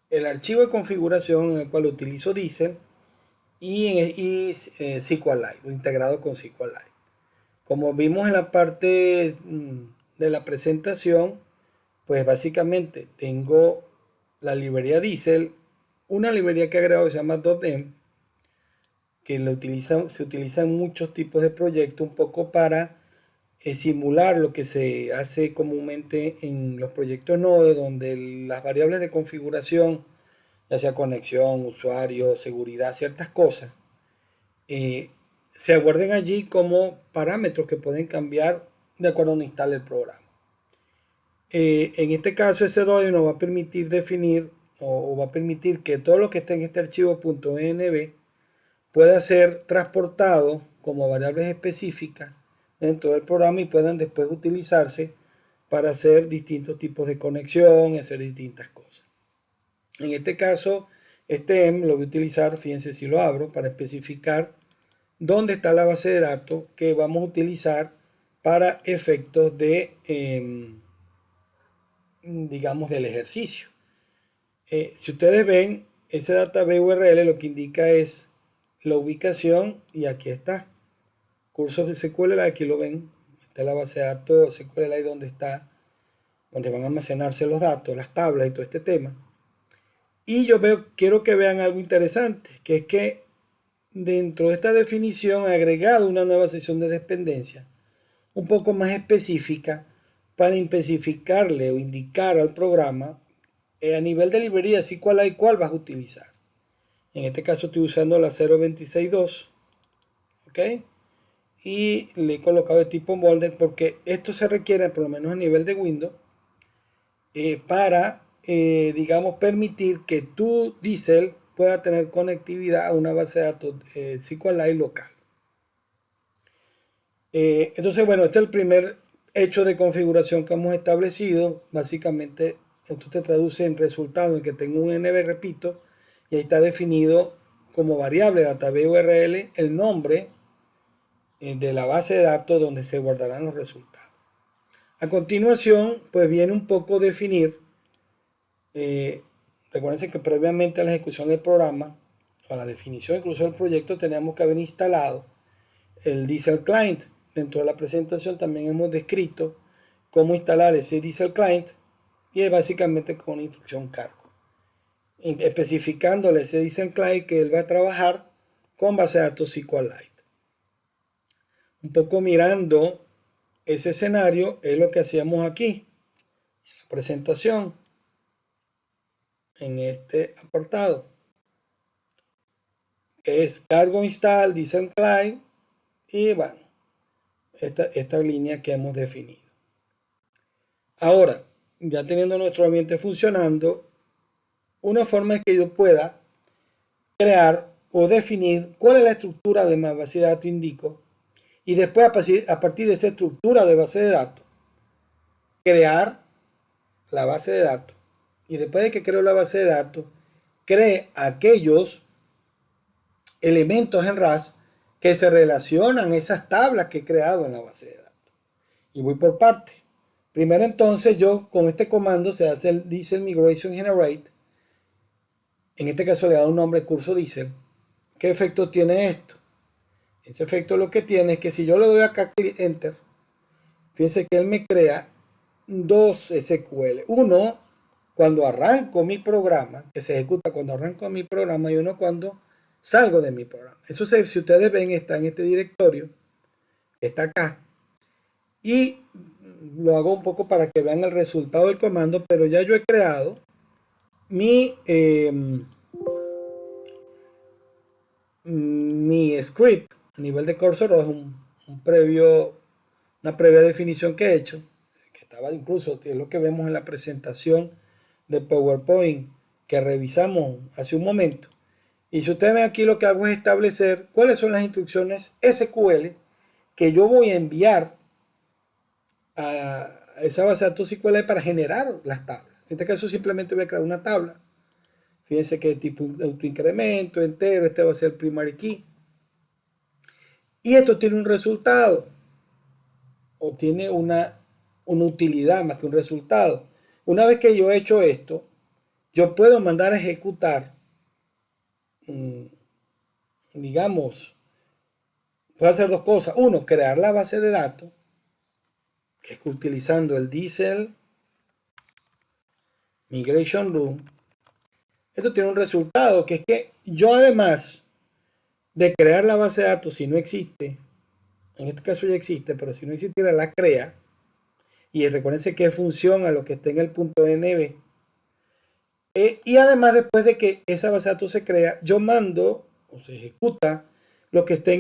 Speaker 1: el archivo de configuración en el cual utilizo DISIL y SQLite, integrado con SQLite. Como vimos en la parte de la presentación, pues básicamente tengo la librería DISIL, una librería que he agregado que se llama .env, que se utiliza en muchos tipos de proyectos un poco para simular lo que se hace comúnmente en los proyectos Node, donde las variables de configuración, ya sea conexión, usuario, seguridad, ciertas cosas, se guarden allí como parámetros que pueden cambiar de acuerdo a donde instale el programa. En este caso, ese DOI nos va a permitir definir o va a permitir que todo lo que esté en este archivo .env pueda ser transportado como variables específicas dentro del programa y puedan después utilizarse para hacer distintos tipos de conexión y hacer distintas cosas. En este caso, este M lo voy a utilizar, fíjense si lo abro, para especificar dónde está la base de datos que vamos a utilizar para efectos de, digamos, del ejercicio. Si ustedes ven, ese database URL lo que indica es la ubicación y aquí está. Cursos de SQLite, aquí lo ven. Está la base de datos SQLite donde van a almacenarse los datos, las tablas y todo este tema. Y quiero que vean algo interesante, que es que dentro de esta definición he agregado una nueva sección de dependencia un poco más específica para especificarle o indicar al programa a nivel de librería SQLite cuál vas a utilizar. En este caso estoy usando la 0.26.2, ¿ok? Y le he colocado de tipo molde porque esto se requiere, por lo menos a nivel de Windows, para, digamos, permitir que tu DISIL pueda tener conectividad a una base de datos SQLite local. Entonces, bueno, este es el primer hecho de configuración que hemos establecido. Básicamente, esto te traduce en resultado en que tengo un env, repito, y ahí está definido como variable database URL el nombre de la base de datos donde se guardarán los resultados. A continuación, pues viene un poco definir, recuerden que previamente a la ejecución del programa, o a la definición incluso del proyecto, teníamos que haber instalado el DISIL Client. Dentro de la presentación también hemos descrito cómo instalar ese DISIL Client y es básicamente con una instrucción cargo, especificándole ese DISIL Client que él va a trabajar con base de datos SQLite. Un poco mirando ese escenario es lo que hacíamos aquí en la presentación, en este apartado, que es cargo install DISIL Client y bueno, esta línea que hemos definido. Ahora, ya teniendo nuestro ambiente funcionando, una forma es que yo pueda crear o definir cuál es la estructura de mi base de datos indico y después a partir de esa estructura de base de datos crear la base de datos y después de que creo la base de datos cree aquellos elementos en RAS que se relacionan a esas tablas que he creado en la base de datos y voy por parte. Primero entonces yo con este comando se hace el DISIL Migration Generate. En este caso le da un nombre curso DISIL. ¿Qué efecto tiene esto? Este efecto lo que tiene es que si yo le doy acá clic Enter, fíjense que él me crea dos SQL. Uno cuando arranco mi programa, que se ejecuta cuando arranco mi programa, y uno cuando salgo de mi programa. Eso, si ustedes ven, está en este directorio, está acá. Y lo hago un poco para que vean el resultado del comando, pero ya yo he creado mi script a nivel de cursor. Es una previa definición que he hecho, que estaba incluso, es lo que vemos en la presentación de PowerPoint que revisamos hace un momento. Y si ustedes ven aquí, lo que hago es establecer cuáles son las instrucciones SQL que yo voy a enviar a esa base de datos SQL para generar las tablas. En este caso simplemente voy a crear una tabla. Fíjense que tipo autoincremento, entero, este va a ser el primary key. Y esto tiene un resultado, o tiene una utilidad más que un resultado. Una vez que yo he hecho esto, yo puedo mandar a ejecutar, digamos, puedo hacer dos cosas. Uno, crear la base de datos, que es utilizando el Diesel Migration Room. Esto tiene un resultado, que es que yo, además de crear la base de datos, si no existe, en este caso ya existe, pero si no existiera, la crea. Y recuérdense que es función a lo que esté en el punto .nb. Y además, después de que esa base de datos se crea, yo mando o se ejecuta lo que esté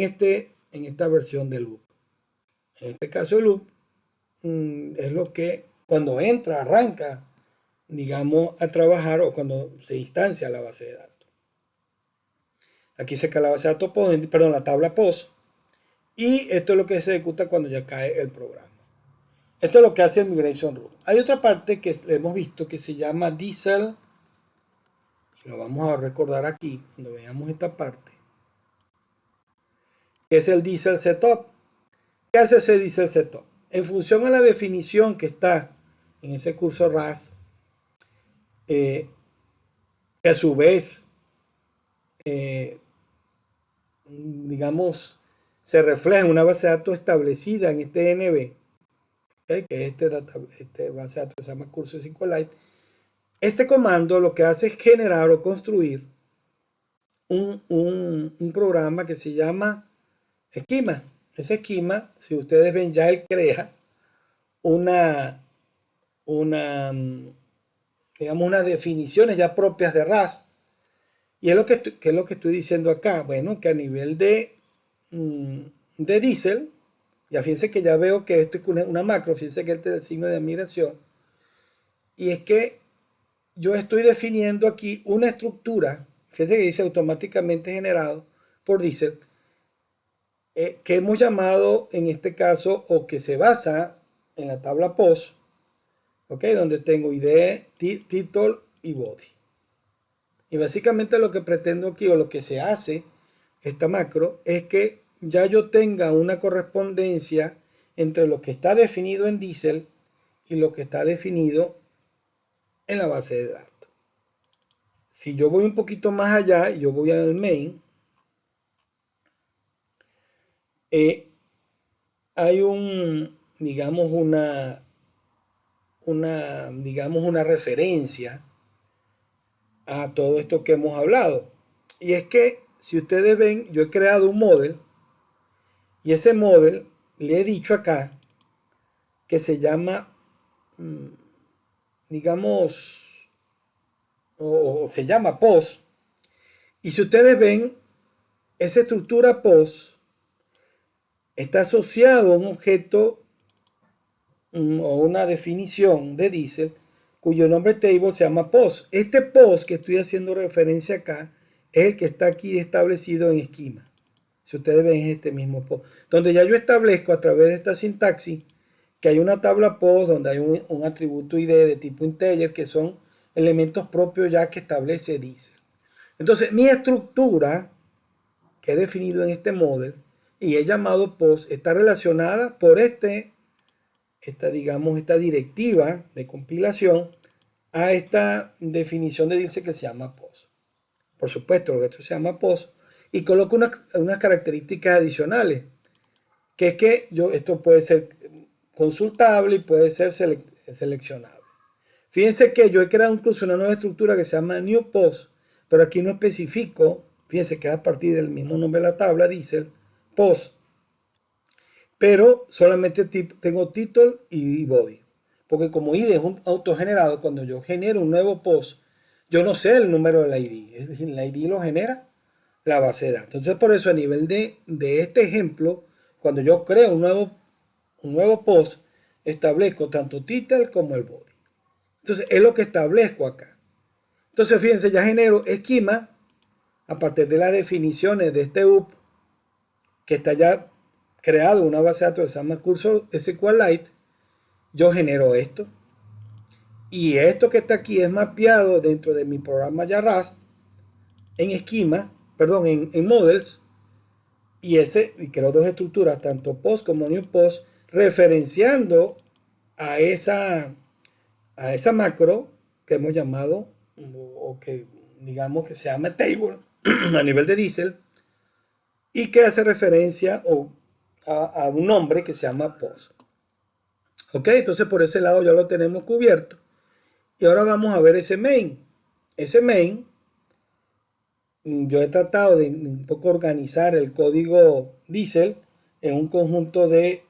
Speaker 1: en esta versión de loop. En este caso, el loop es lo que cuando entra, arranca, digamos, a trabajar, o cuando se instancia la base de datos. Aquí se cae la base de datos, perdón, la tabla POS. Y esto es lo que se ejecuta cuando ya cae el programa. Esto es lo que hace el Migration Room. Hay otra parte que hemos visto que se llama Diesel. Y lo vamos a recordar aquí cuando veamos esta parte. Que es el Diesel Setup. ¿Qué hace ese Diesel Setup? En función a la definición que está en ese curso RAS, que a su vez, digamos, se refleja en una base de datos establecida en este NB, ¿okay? Que es este base de datos que se llama curso SQLite. Este comando lo que hace es generar o construir un programa que se llama esquema. Ese esquema, si ustedes ven, ya él crea digamos, unas definiciones ya propias de RAS. Y es ¿qué es lo que estoy diciendo acá? Bueno, que a nivel de Diesel, ya fíjense que ya veo que esto es una macro, fíjense que este es el signo de admiración. Y es que yo estoy definiendo aquí una estructura, fíjense que dice automáticamente generado por Diesel, que hemos llamado en este caso, o que se basa en la tabla POS, ¿okay? Donde tengo ID, título y body. Y básicamente lo que pretendo aquí, o lo que se hace esta macro, es que ya yo tenga una correspondencia entre lo que está definido en Diesel y lo que está definido en la base de datos. Si yo voy un poquito más allá y yo voy al main, hay digamos, una referencia a todo esto que hemos hablado. Y es que, si ustedes ven, yo he creado un model, y ese model le he dicho acá que se llama, digamos, o se llama POS. Y si ustedes ven, esa estructura POS está asociado a un objeto o una definición de Diesel cuyo nombre table se llama POS. Este POS que estoy haciendo referencia acá es el que está aquí establecido en esquema. Si ustedes ven, es este mismo POS, donde ya yo establezco a través de esta sintaxis que hay una tabla POS donde hay un atributo ID de tipo integer, que son elementos propios ya que establece Diesel. Entonces, mi estructura que he definido en este model y he llamado POS está relacionada por digamos, esta directiva de compilación a esta definición de Diesel que se llama POS. Por supuesto, lo que esto se llama POS, y coloco unas características adicionales, que es que esto puede ser consultable y puede ser es seleccionable. Fíjense que yo he creado incluso una nueva estructura que se llama New Post, pero aquí no especifico, fíjense que es a partir del mismo nombre de la tabla, dice Post, pero solamente tengo título y body, porque como ID es un autogenerado, cuando yo genero un nuevo post, yo no sé el número del ID, es decir, el ID lo genera la base de datos. Entonces por eso a nivel de este ejemplo, cuando yo creo un nuevo post, establezco tanto title como el body. Entonces es lo que establezco acá. Entonces fíjense, ya genero esquema a partir de las definiciones de este UP que está ya creado una base de datos que se llama Cursor SQLite. Yo genero esto. Y esto que está aquí es mapeado dentro de mi programa ya Rust en esquema, perdón, en models. Y creo dos estructuras, tanto post como new post, referenciando a esa macro que hemos llamado, o que digamos que se llama table a nivel de Diesel, y que hace referencia a un nombre que se llama post. Ok, entonces por ese lado ya lo tenemos cubierto. Y ahora vamos a ver ese main. Ese main, yo he tratado de un poco organizar el código Diesel en un conjunto de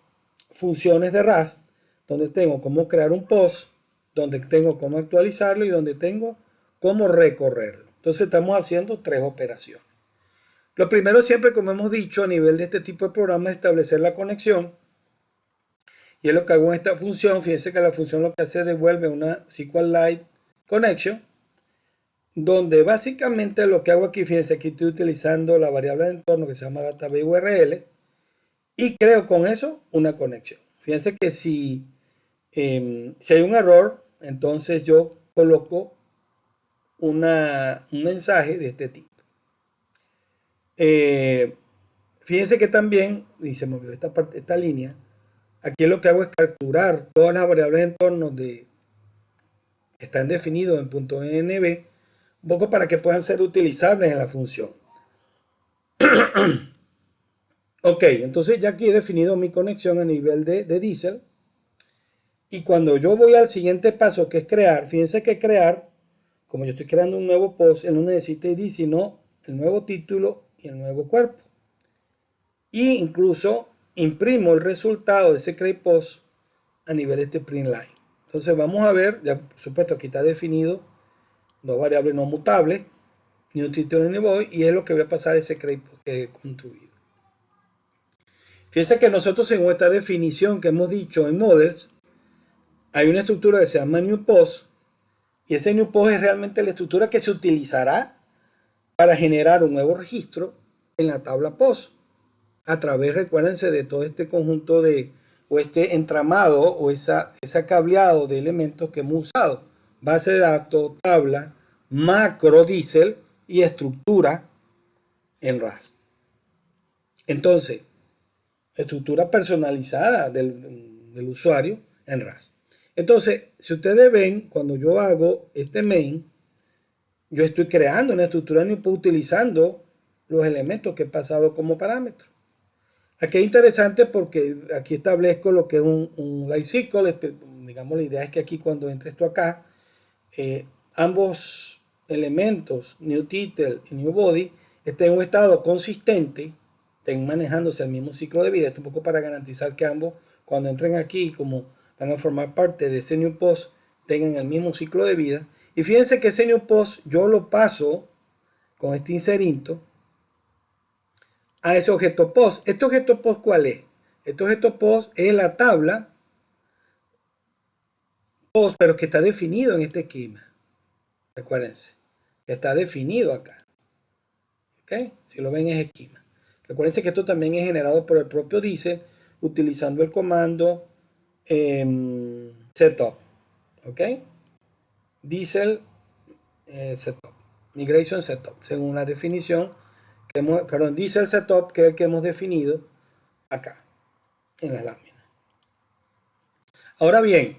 Speaker 1: funciones de Rust, donde tengo cómo crear un post, donde tengo cómo actualizarlo y donde tengo cómo recorrerlo. Entonces estamos haciendo 3 operaciones. Lo primero siempre, como hemos dicho, a nivel de este tipo de programa es establecer la conexión. Y es lo que hago en esta función. Fíjense que la función lo que hace es devuelve una SQLite connection, donde básicamente lo que hago aquí, fíjense, aquí estoy utilizando la variable de entorno que se llama database URL y creo con eso una conexión. Fíjense que si hay un error, entonces yo coloco un mensaje de este tipo. Fíjense que también, y se me olvidó esta línea, aquí lo que hago es capturar todas las variables de entorno que están definidos en .env, un poco para que puedan ser utilizables en la función. Ok, entonces ya aquí he definido mi conexión a nivel de Diesel. Y cuando yo voy al siguiente paso, que es crear, fíjense que crear, como yo estoy creando un nuevo post, él no necesita ID, sino el nuevo título y el nuevo cuerpo. Y incluso imprimo el resultado de ese create post a nivel de este print line. Entonces vamos a ver, ya por supuesto aquí está definido dos variables no mutables, ni un título ni body, y es lo que voy a pasar ese create post que he construido. Fíjense que nosotros en esta definición que hemos dicho en models, hay una estructura que se llama new post, y ese new post es realmente la estructura que se utilizará para generar un nuevo registro en la tabla post. A través, recuérdense, de todo este conjunto o este entramado o ese cableado de elementos que hemos usado. Base de datos, tabla, macro Diesel y estructura en Rust. Entonces, estructura personalizada del usuario en Rust. Entonces, si ustedes ven, cuando yo hago este main, yo estoy creando una estructura new post utilizando los elementos que he pasado como parámetros. Aquí es interesante porque aquí establezco lo que es un lifecycle. Digamos, la idea es que aquí cuando entre esto acá, ambos elementos, new title y new body, estén en un estado consistente, estén manejándose el mismo ciclo de vida. Esto un poco para garantizar que ambos, cuando entren aquí, como van a formar parte de ese new post, tengan el mismo ciclo de vida. Y fíjense que ese new post yo lo paso con este inserinto a ese objeto post. ¿Este objeto post cuál es? Este objeto post es la tabla post, pero que está definido en este esquema. Recuérdense, que está definido acá. ¿Ok? Si lo ven es esquema. Recuérdense que esto también es generado por el propio Diesel utilizando el comando setup. ¿Ok? Diesel setup. Migration setup, según la definición que Diesel setup, que es el que hemos definido acá en las láminas. Ahora bien,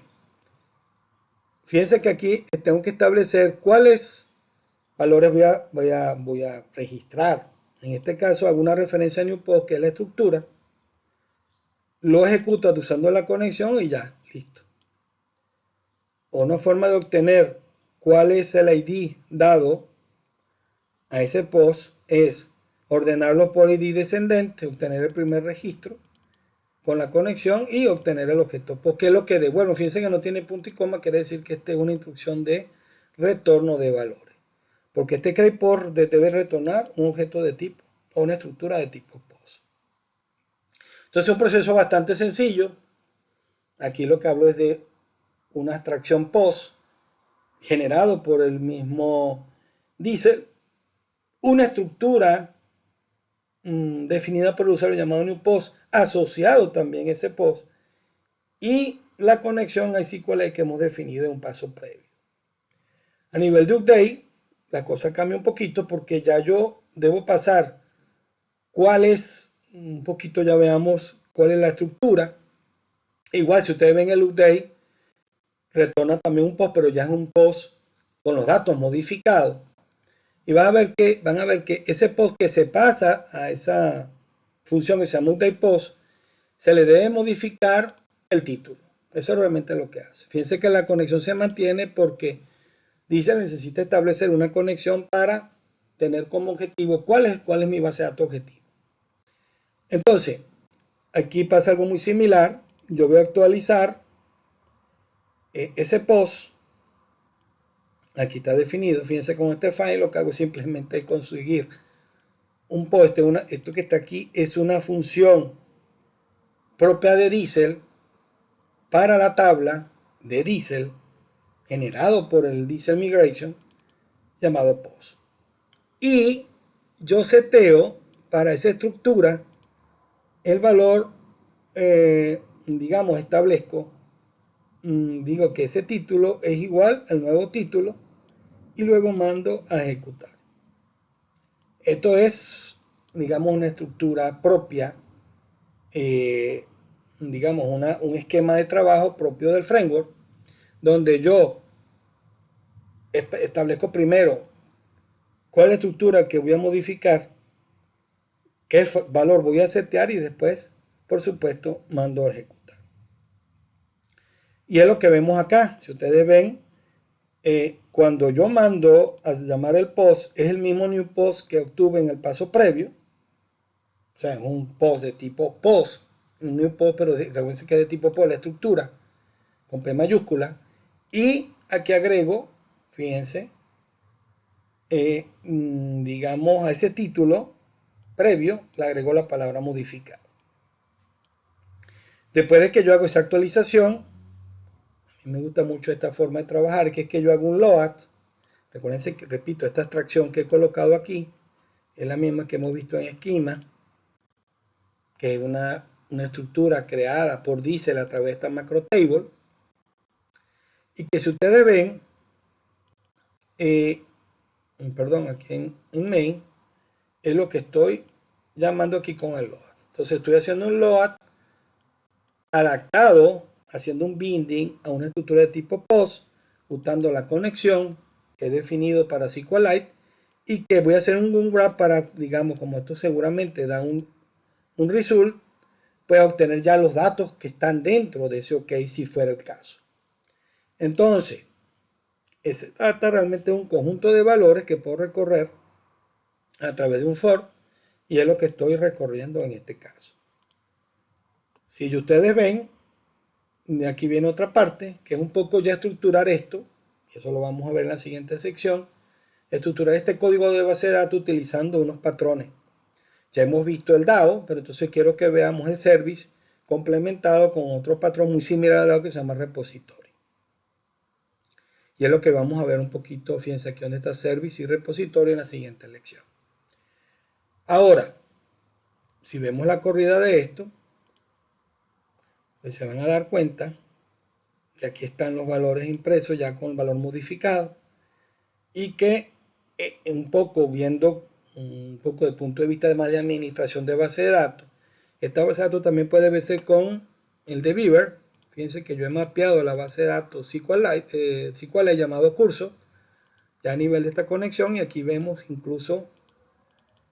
Speaker 1: fíjense que aquí tengo que establecer cuáles valores voy a registrar. En este caso hago una referencia a new post, que es la estructura. Lo ejecuto usando la conexión y ya, listo. o una forma de obtener cuál es el ID dado a ese post es ordenarlo por ID descendente, obtener el primer registro con la conexión y obtener el objeto post, que es lo que de, bueno, fíjense que no tiene punto y coma, quiere decir que esta es una instrucción de retorno de valores, porque este create post debe retornar un objeto de tipo o una estructura de tipo post. Entonces es un proceso bastante sencillo. Aquí lo que hablo es de una abstracción post generado por el mismo Diesel, una estructura definida por el usuario llamado new post, asociado también ese post, y la conexión a SQLite que hemos definido en un paso previo. A nivel de update, la cosa cambia un poquito porque ya yo debo pasar cuál es, un poquito ya veamos cuál es la estructura. Igual si ustedes ven el update, retorna también un post, pero ya es un post con los datos modificados. Y van a ver que ese post que se pasa a esa función que se llama update post, se le debe modificar el título. Eso es realmente lo que hace. Fíjense que la conexión se mantiene porque dice necesita establecer una conexión para tener como objetivo cuál es mi base de datos objetivo. Entonces, aquí pasa algo muy similar. Yo voy a actualizar ese post. Aquí está definido. Fíjense con este file lo que hago es simplemente conseguir un post. Esto que está aquí es una función propia de Diesel para la tabla de Diesel generado por el Diesel Migration llamado post. Y yo seteo para esa estructura el valor, digamos, establezco, digo que ese título es igual al nuevo título y luego mando a ejecutar. Esto es, digamos, una estructura propia, digamos, un esquema de trabajo propio del framework, donde yo establezco primero cuál es la estructura que voy a modificar, qué valor voy a setear y después, por supuesto, mando a ejecutar. Y es lo que vemos acá. Si ustedes ven, cuando yo mando a llamar el post, es el mismo new post que obtuve en el paso previo. O sea, es un post de tipo post, un new post, pero recuerden que es de tipo post, la estructura, con P mayúscula. Y aquí agrego, fíjense, digamos a ese título previo, le agrego la palabra modificar. Después de que yo hago esa actualización, a mí me gusta mucho esta forma de trabajar, que es que yo hago un load. Recuerden que, repito, esta abstracción que he colocado aquí es la misma que hemos visto en esquema, que es una estructura creada por Diesel a través de esta macro table. Y que si ustedes ven, perdón, aquí en main, es lo que estoy llamando aquí con el load. Entonces estoy haciendo un load adaptado, haciendo un binding a una estructura de tipo post, usando la conexión que he definido para SQLite y que voy a hacer un grab para, digamos, como esto seguramente da un result, pueda obtener ya los datos que están dentro de ese OK si fuera el caso. Entonces, ese data realmente es un conjunto de valores que puedo recorrer a través de un for y es lo que estoy recorriendo en este caso. Si ustedes ven, aquí viene otra parte, que es un poco ya estructurar esto, y eso lo vamos a ver en la siguiente sección, estructurar este código de base de datos utilizando unos patrones. Ya hemos visto el DAO, pero entonces quiero que veamos el service complementado con otro patrón muy similar al DAO que se llama repository. Y es lo que vamos a ver un poquito, fíjense aquí donde está service y repository en la siguiente lección. Ahora, si vemos la corrida de esto, pues se van a dar cuenta que aquí están los valores impresos ya con el valor modificado y que un poco viendo un poco desde el punto de vista además de administración de base de datos, esta base de datos también puede verse con el de Beaver. Fíjense que yo he mapeado la base de datos SQLite llamado curso ya a nivel de esta conexión y aquí vemos incluso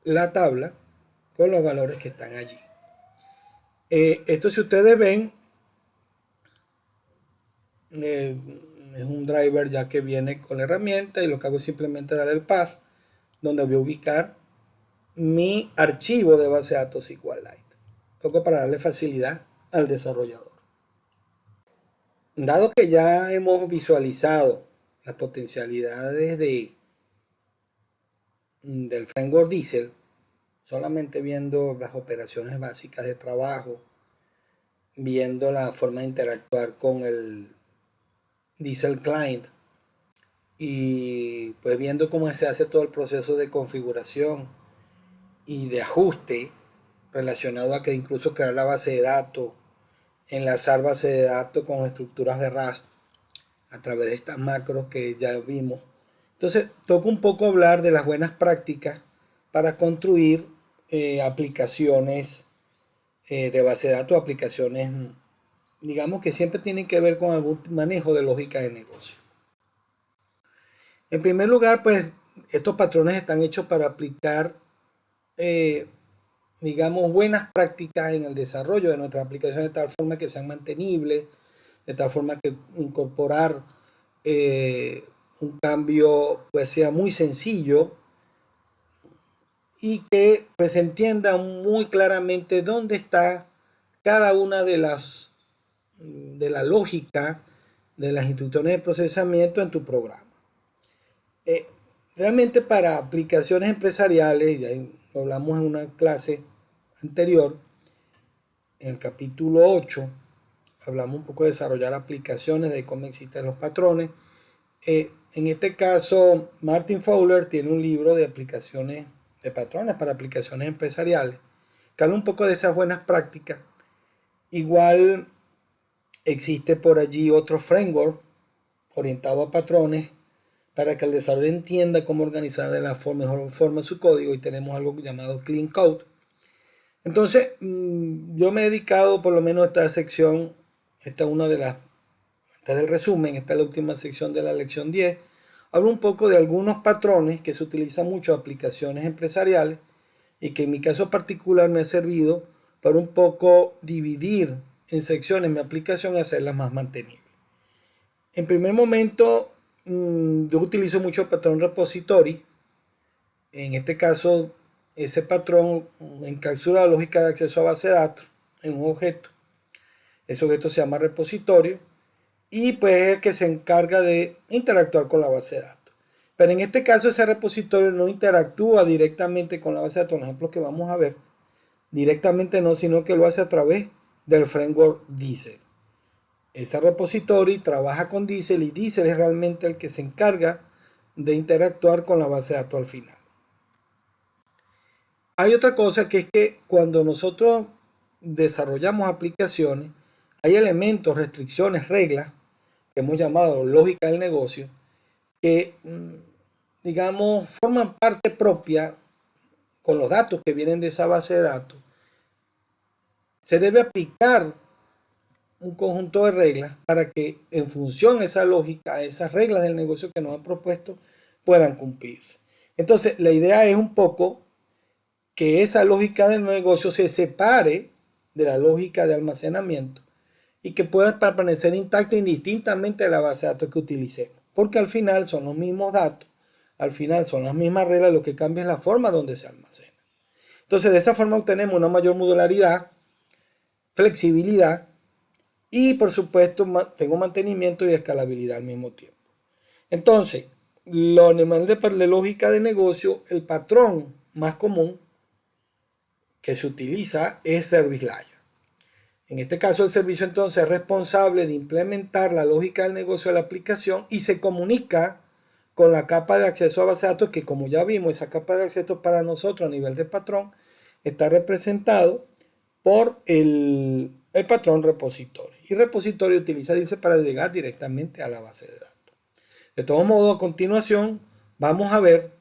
Speaker 1: la tabla con los valores que están allí. Esto si ustedes ven, Es un driver ya que viene con la herramienta y lo que hago es simplemente darle el path donde voy a ubicar mi archivo de base de datos SQLite. Toco para darle facilidad al desarrollador. Dado que ya hemos visualizado las potencialidades del framework Diesel, solamente viendo las operaciones básicas de trabajo, viendo la forma de interactuar con el Diesel Client y pues viendo cómo se hace todo el proceso de configuración y de ajuste relacionado a que incluso crear la base de datos, enlazar base de datos con estructuras de Rust a través de estas macros que ya vimos. Entonces, toca un poco hablar de las buenas prácticas para construir aplicaciones de base de datos, aplicaciones, digamos que siempre tienen que ver con algún manejo de lógica de negocio. En primer lugar, pues estos patrones están hechos para aplicar, digamos, buenas prácticas en el desarrollo de nuestras aplicaciones de tal forma que sean mantenibles, de tal forma que incorporar un cambio pues sea muy sencillo y que pues entienda muy claramente dónde está cada una de la lógica de las instrucciones de procesamiento en tu programa. Eh, Realmente para aplicaciones empresariales, ya lo hablamos en una clase anterior, en el capítulo 8, hablamos un poco de desarrollar aplicaciones, de cómo existen los patrones. En este caso, Martin Fowler tiene un libro de aplicaciones, de patrones para aplicaciones empresariales, que habla un poco de esas buenas prácticas. Igual existe por allí otro framework orientado a patrones para que el desarrollador entienda cómo organizar de la mejor forma su código y tenemos algo llamado Clean Code. Entonces, yo me he dedicado por lo menos a esta sección, esta es una de las, esta es el resumen, esta es la última sección de la lección 10. Hablo un poco de algunos patrones que se utilizan mucho en aplicaciones empresariales y que en mi caso particular me ha servido para un poco dividir en secciones mi aplicación y hacerlas más mantenibles. En primer momento, yo utilizo mucho el patrón repository. En este caso, ese patrón encapsula la lógica de acceso a base de datos en un objeto. Ese objeto se llama repositorio y pues es el que se encarga de interactuar con la base de datos. Pero en este caso ese repositorio no interactúa directamente con la base de datos, en el ejemplo que vamos a ver. Directamente no, sino que lo hace a través del framework Diesel. Ese repositorio trabaja con Diesel y Diesel es realmente el que se encarga de interactuar con la base de datos al final. Hay otra cosa que es que cuando nosotros desarrollamos aplicaciones, hay elementos, restricciones, reglas, que hemos llamado lógica del negocio, que, digamos, forman parte propia con los datos que vienen de esa base de datos. Se debe aplicar un conjunto de reglas para que en función de esa lógica, esas reglas del negocio que nos han propuesto puedan cumplirse. Entonces, la idea es un poco que esa lógica del negocio se separe de la lógica de almacenamiento y que pueda permanecer intacta indistintamente de la base de datos que utilicemos. Porque al final son los mismos datos, al final son las mismas reglas, lo que cambia es la forma donde se almacena. Entonces, de esa forma obtenemos una mayor modularidad, flexibilidad y, por supuesto, tengo mantenimiento y escalabilidad al mismo tiempo. Entonces, lo nivel de lógica de negocio, el patrón más común que se utiliza es Service Layer. En este caso, el servicio entonces es responsable de implementar la lógica del negocio de la aplicación y se comunica con la capa de acceso a base de datos, que como ya vimos, esa capa de acceso para nosotros a nivel de patrón está representado por el patrón repositorio. Y repositorio utiliza, dice, para llegar directamente a la base de datos. De todos modos, a continuación vamos a ver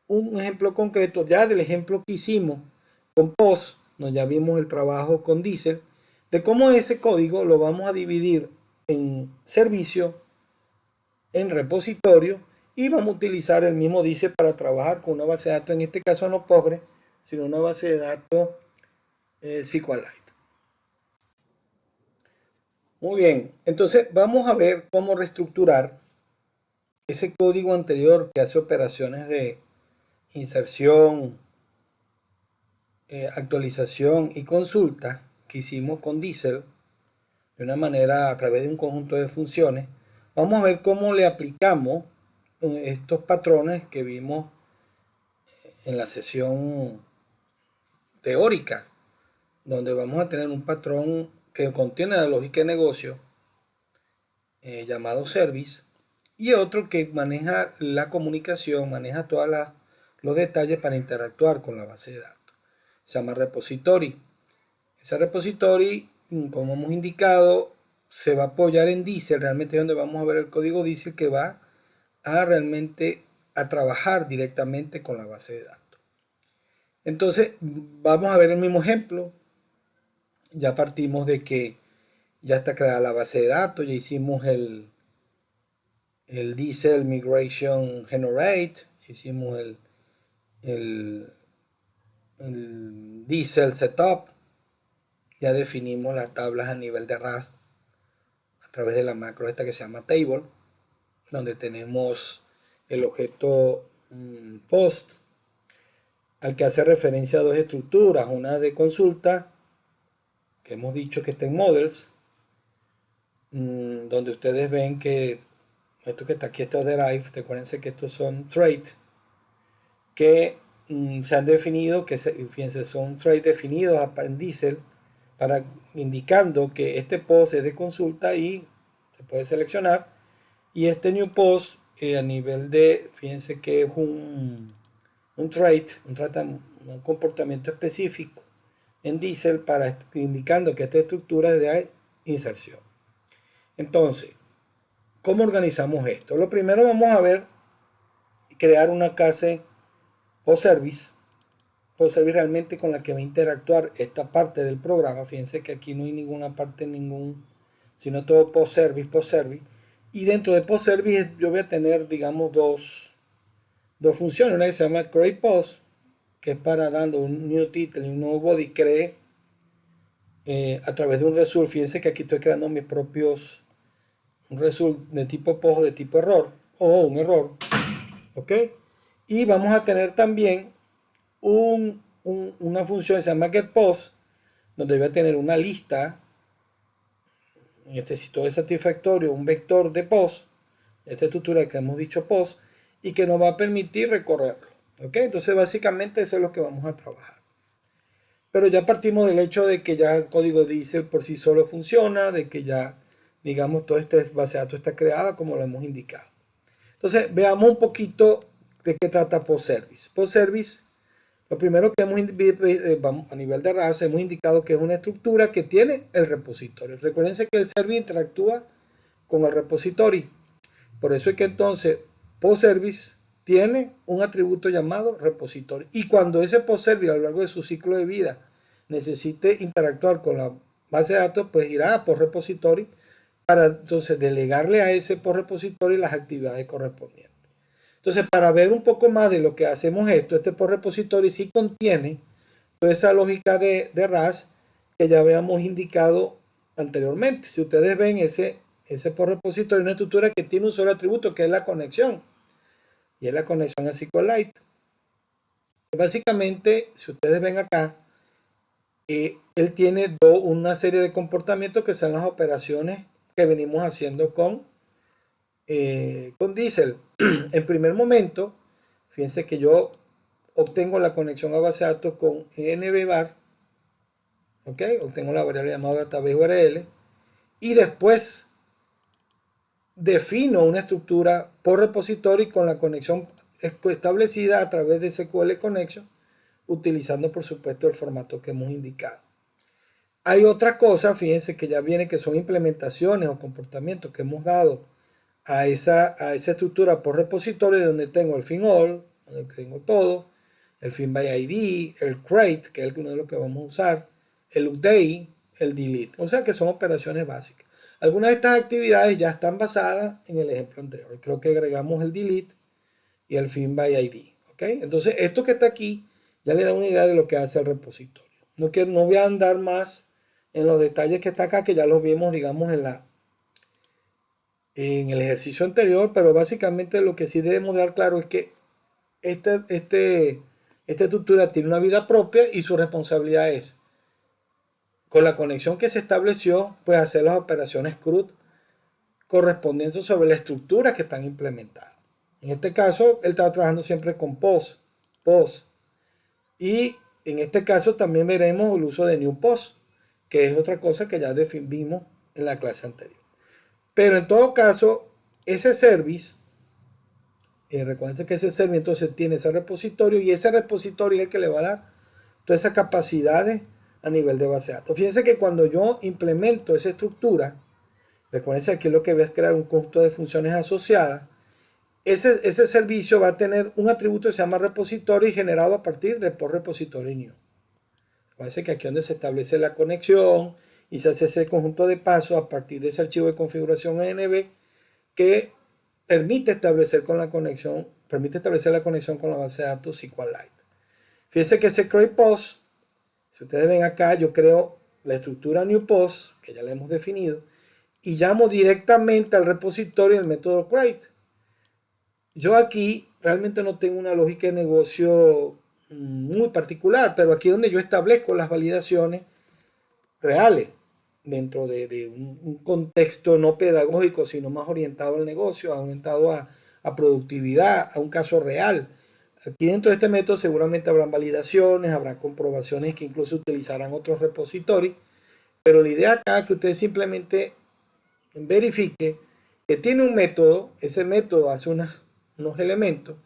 Speaker 1: un ejemplo concreto ya del ejemplo que hicimos con POS, ya vimos el trabajo con Diesel, de cómo ese código lo vamos a dividir en servicio, en repositorio, y vamos a utilizar el mismo Diesel para trabajar con una base de datos, en este caso no Postgres, sino una base de datos SQLite. Muy bien, entonces vamos a ver cómo reestructurar ese código anterior que hace operaciones de inserción, actualización y consulta que hicimos con Diesel de una manera a través de un conjunto de funciones. Vamos a ver cómo le aplicamos estos patrones que vimos en la sesión teórica, donde vamos a tener un patrón que contiene la lógica de negocio llamado service y otro que maneja la comunicación, maneja todos los detalles para interactuar con la base de datos. Se llama repository. Ese repository, como hemos indicado, se va a apoyar en Diesel. Realmente es donde vamos a ver el código Diesel que va a realmente a trabajar directamente con la base de datos. Entonces, vamos a ver el mismo ejemplo. Ya partimos de que ya está creada la base de datos, ya hicimos el Diesel Migration Generate, hicimos el Diesel Setup, ya definimos las tablas a nivel de Rust a través de la macro esta que se llama Table, donde tenemos el objeto post, al que hace referencia a dos estructuras, una de consulta, que hemos dicho que está en Models, donde ustedes ven que esto que está aquí, esto es Derive, recuérdense que estos son traits que se han definido, que fíjense, son traits definidos en Diesel, para indicando que este post es de consulta y se puede seleccionar, y este new post a nivel de, fíjense que es un trait, un comportamiento específico en Diesel para indicando que esta estructura es de inserción. Entonces, ¿cómo organizamos esto? Lo primero vamos a ver, crear una clase PostService realmente con la que va a interactuar esta parte del programa. Fíjense que aquí no hay ninguna parte, sino todo PostService. Y dentro de PostService yo voy a tener, digamos, dos funciones. Una que se llama createPost, que es para dando un new title y un nuevo body, cree a través de un result. Fíjense que aquí estoy creando mis propios un result de tipo post o de tipo error o un error, ¿ok? Y vamos a tener también una función que se llama getPost, donde voy a tener una lista, en este sitio de satisfactorio, un vector de post, esta estructura que hemos dicho post, y que nos va a permitir recorrerlo, ¿ok? Entonces básicamente eso es lo que vamos a trabajar. Pero ya partimos del hecho de que ya el código Diesel por sí solo funciona, de que ya, digamos, toda esta base de datos está creada como lo hemos indicado. Entonces, veamos un poquito de qué trata PostService. PostService, lo primero que a nivel de raza, hemos indicado que es una estructura que tiene el repositorio. Recuerden que el service interactúa con el repositorio. Por eso es que entonces PostService tiene un atributo llamado repositorio. Y cuando ese PostService a lo largo de su ciclo de vida necesite interactuar con la base de datos, pues irá a PostRepository para entonces delegarle a ese PostRepository las actividades correspondientes. Entonces, para ver un poco más de lo que hacemos este PostRepository sí contiene toda esa lógica de RAS que ya habíamos indicado anteriormente. Si ustedes ven ese PostRepository es una estructura que tiene un solo atributo, que es la conexión. Y es la conexión a SQLite. Básicamente, si ustedes ven acá, él tiene una serie de comportamientos que son las operaciones que venimos haciendo con Diesel. En primer momento, fíjense que yo obtengo la conexión a base de datos con envbar, ¿ok? Obtengo la variable llamada database URL y después defino una estructura por repository con la conexión establecida a través de SQL Connection, utilizando por supuesto el formato que hemos indicado. Hay otras cosas, fíjense que ya viene que son implementaciones o comportamientos que hemos dado a esa estructura por repositorio, donde tengo el fin all, donde tengo todo, el fin by ID, el create, que es uno de los que vamos a usar, el update, el delete. O sea que son operaciones básicas. Algunas de estas actividades ya están basadas en el ejemplo anterior. Creo que agregamos el delete y el fin by ID. ¿Ok? Entonces, esto que está aquí ya le da una idea de lo que hace el repositorio. No voy a andar más en los detalles que está acá, que ya los vimos, digamos, en el ejercicio anterior, pero básicamente lo que sí debemos dar claro es que esta estructura tiene una vida propia y su responsabilidad es, con la conexión que se estableció, pues hacer las operaciones CRUD correspondientes sobre la estructura que están implementadas. En este caso, él estaba trabajando siempre con POS. Y en este caso también veremos el uso de new POS, que es otra cosa que ya vimos en la clase anterior. Pero en todo caso, ese service, recuerden que ese service entonces tiene ese repositorio y ese repositorio es el que le va a dar todas esas capacidades a nivel de base de datos. Fíjense que cuando yo implemento esa estructura, recuerden que aquí lo que voy a es crear un conjunto de funciones asociadas. Ese servicio va a tener un atributo que se llama repositorio y generado a partir de por repositorio new. Recuerden que aquí es donde se establece la conexión y se hace ese conjunto de pasos a partir de ese archivo de configuración ENB que permite establecer la conexión con la base de datos SQLite. Fíjense que ese create post, si ustedes ven acá, yo creo la estructura new post, que ya la hemos definido, y llamo directamente al repositorio el método create. Yo aquí realmente no tengo una lógica de negocio muy particular, pero aquí es donde yo establezco las validaciones reales dentro de un contexto no pedagógico, sino más orientado al negocio, orientado a productividad, a un caso real. Aquí dentro de este método seguramente habrán validaciones, habrá comprobaciones que incluso utilizarán otros repositorios, pero la idea acá es que ustedes simplemente verifique que tiene un método, ese método hace unos elementos,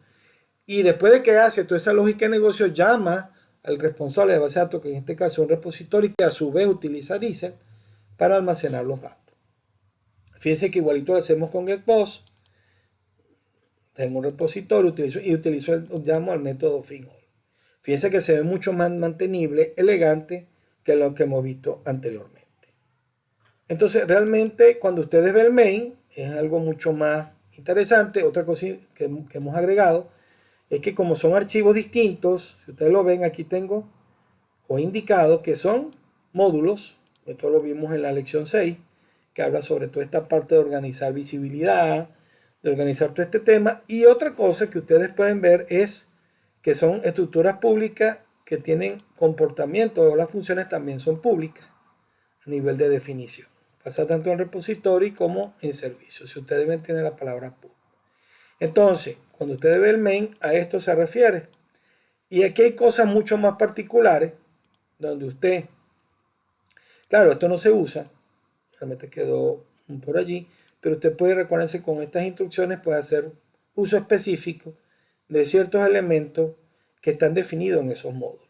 Speaker 1: y después de que hace toda esa lógica de negocio, llama al responsable de base de datos, que en este caso es un repositorio, que a su vez utiliza Diesel para almacenar los datos. Fíjense que igualito lo hacemos con GetPost. Tengo un repositorio llamo al método FinAll. Fíjense que se ve mucho más mantenible, elegante que lo que hemos visto anteriormente. Entonces, realmente, cuando ustedes ven el main, es algo mucho más interesante. Otra cosa que hemos agregado es que como son archivos distintos, si ustedes lo ven, aquí tengo o indicado que son módulos. Esto lo vimos en la lección 6, que habla sobre toda esta parte de organizar visibilidad, de organizar todo este tema. Y otra cosa que ustedes pueden ver es que son estructuras públicas que tienen comportamiento, o las funciones también son públicas a nivel de definición. Pasa tanto en repositorio como en servicio. Si ustedes ven, tiene la palabra pool. Entonces, cuando ustedes ven el main, a esto se refiere. Y aquí hay cosas mucho más particulares, donde usted, claro, esto no se usa, realmente quedó por allí, pero usted puede recordarse con estas instrucciones, puede hacer uso específico de ciertos elementos que están definidos en esos módulos.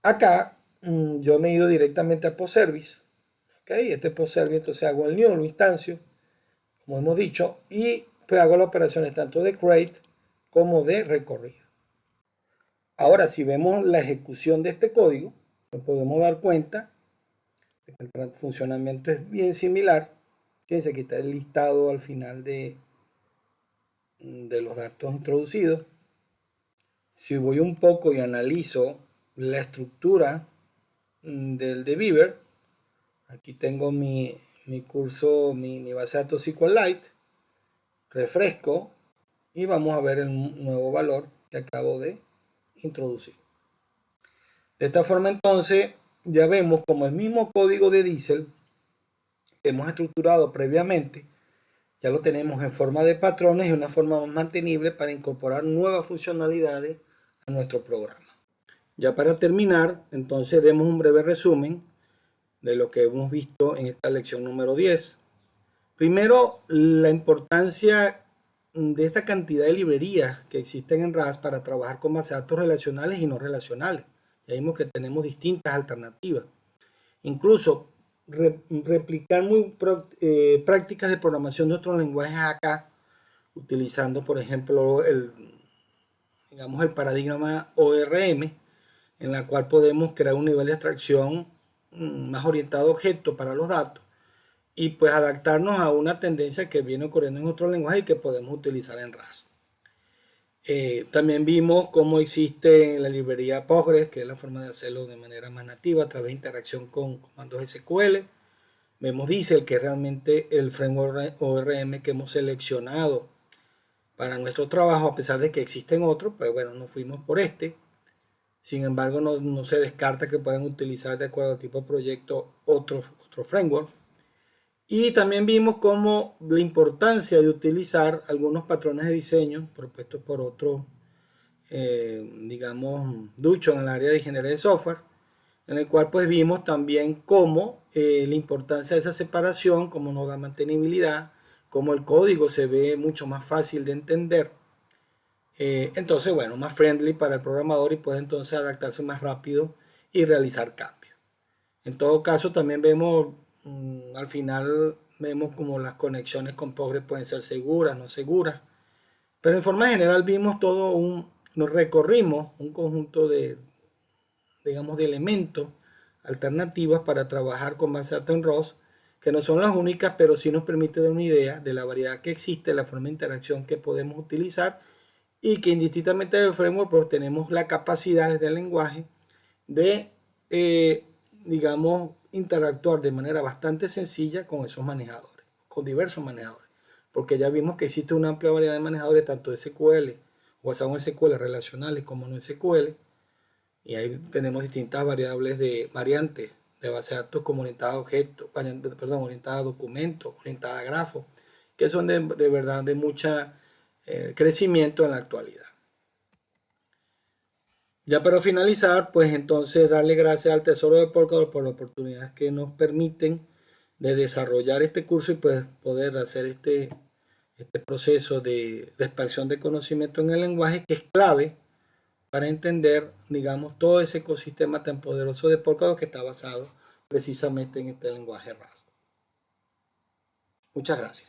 Speaker 1: Acá yo me he ido directamente a PostService. Este PostService, entonces hago el new, lo instancio, como hemos dicho, y pues hago las operaciones tanto de create como de recorrido. Ahora, si vemos la ejecución de este código, nos podemos dar cuenta de que el funcionamiento es bien similar. Fíjense que está el listado al final de los datos introducidos. Si voy un poco y analizo la estructura del de Beaver, aquí tengo mi curso, mi base de datos SQLite, refresco y vamos a ver el nuevo valor que acabo de introducir. De esta forma entonces ya vemos como el mismo código de Diesel que hemos estructurado previamente, ya lo tenemos en forma de patrones y una forma más mantenible para incorporar nuevas funcionalidades a nuestro programa. Ya para terminar, entonces demos un breve resumen de lo que hemos visto en esta lección número 10. Primero, la importancia de esta cantidad de librerías que existen en RAS para trabajar con base de datos relacionales y no relacionales. Ya vimos que tenemos distintas alternativas. Incluso replicar prácticas de programación de otros lenguajes acá, utilizando por ejemplo el paradigma ORM, en la cual podemos crear un nivel de abstracción más orientado a objetos para los datos y pues adaptarnos a una tendencia que viene ocurriendo en otros lenguajes y que podemos utilizar en RAS. También vimos cómo existe la librería Postgres, que es la forma de hacerlo de manera más nativa a través de interacción con comandos SQL. Vemos Diesel, que es realmente el framework ORM que hemos seleccionado para nuestro trabajo, a pesar de que existen otros, pues bueno, nos fuimos por este. Sin embargo, no se descarta que puedan utilizar de acuerdo al tipo de proyecto otro framework. Y también vimos cómo la importancia de utilizar algunos patrones de diseño propuestos por otros, digamos, duchos en el área de ingeniería de software, en el cual pues vimos también cómo la importancia de esa separación, cómo nos da mantenibilidad, cómo el código se ve mucho más fácil de entender. Entonces, bueno, más friendly para el programador y puede entonces adaptarse más rápido y realizar cambios. En todo caso, también vemos, al final, vemos como las conexiones con Postgres pueden ser seguras, no seguras. Pero en forma general vimos nos recorrimos un conjunto de, digamos, de elementos alternativas para trabajar con base de datos en ROS, que no son las únicas, pero sí nos permite dar una idea de la variedad que existe, la forma de interacción que podemos utilizar y que indistintamente del framework, pues tenemos la capacidad desde el lenguaje de, digamos, interactuar de manera bastante sencilla con esos manejadores, con diversos manejadores, porque ya vimos que existe una amplia variedad de manejadores, tanto SQL o basados en SQL relacionales como no SQL, y ahí tenemos distintas variantes de base de datos como orientada a objetos, orientada a documentos, orientada a grafos, que son de verdad de mucha crecimiento en la actualidad. Ya para finalizar, pues entonces darle gracias al Tesoro de Polkadot por la oportunidad que nos permiten de desarrollar este curso y pues poder hacer este proceso de expansión de conocimiento en el lenguaje, que es clave para entender, digamos, todo ese ecosistema tan poderoso de Polkadot que está basado precisamente en este lenguaje Rust. Muchas gracias.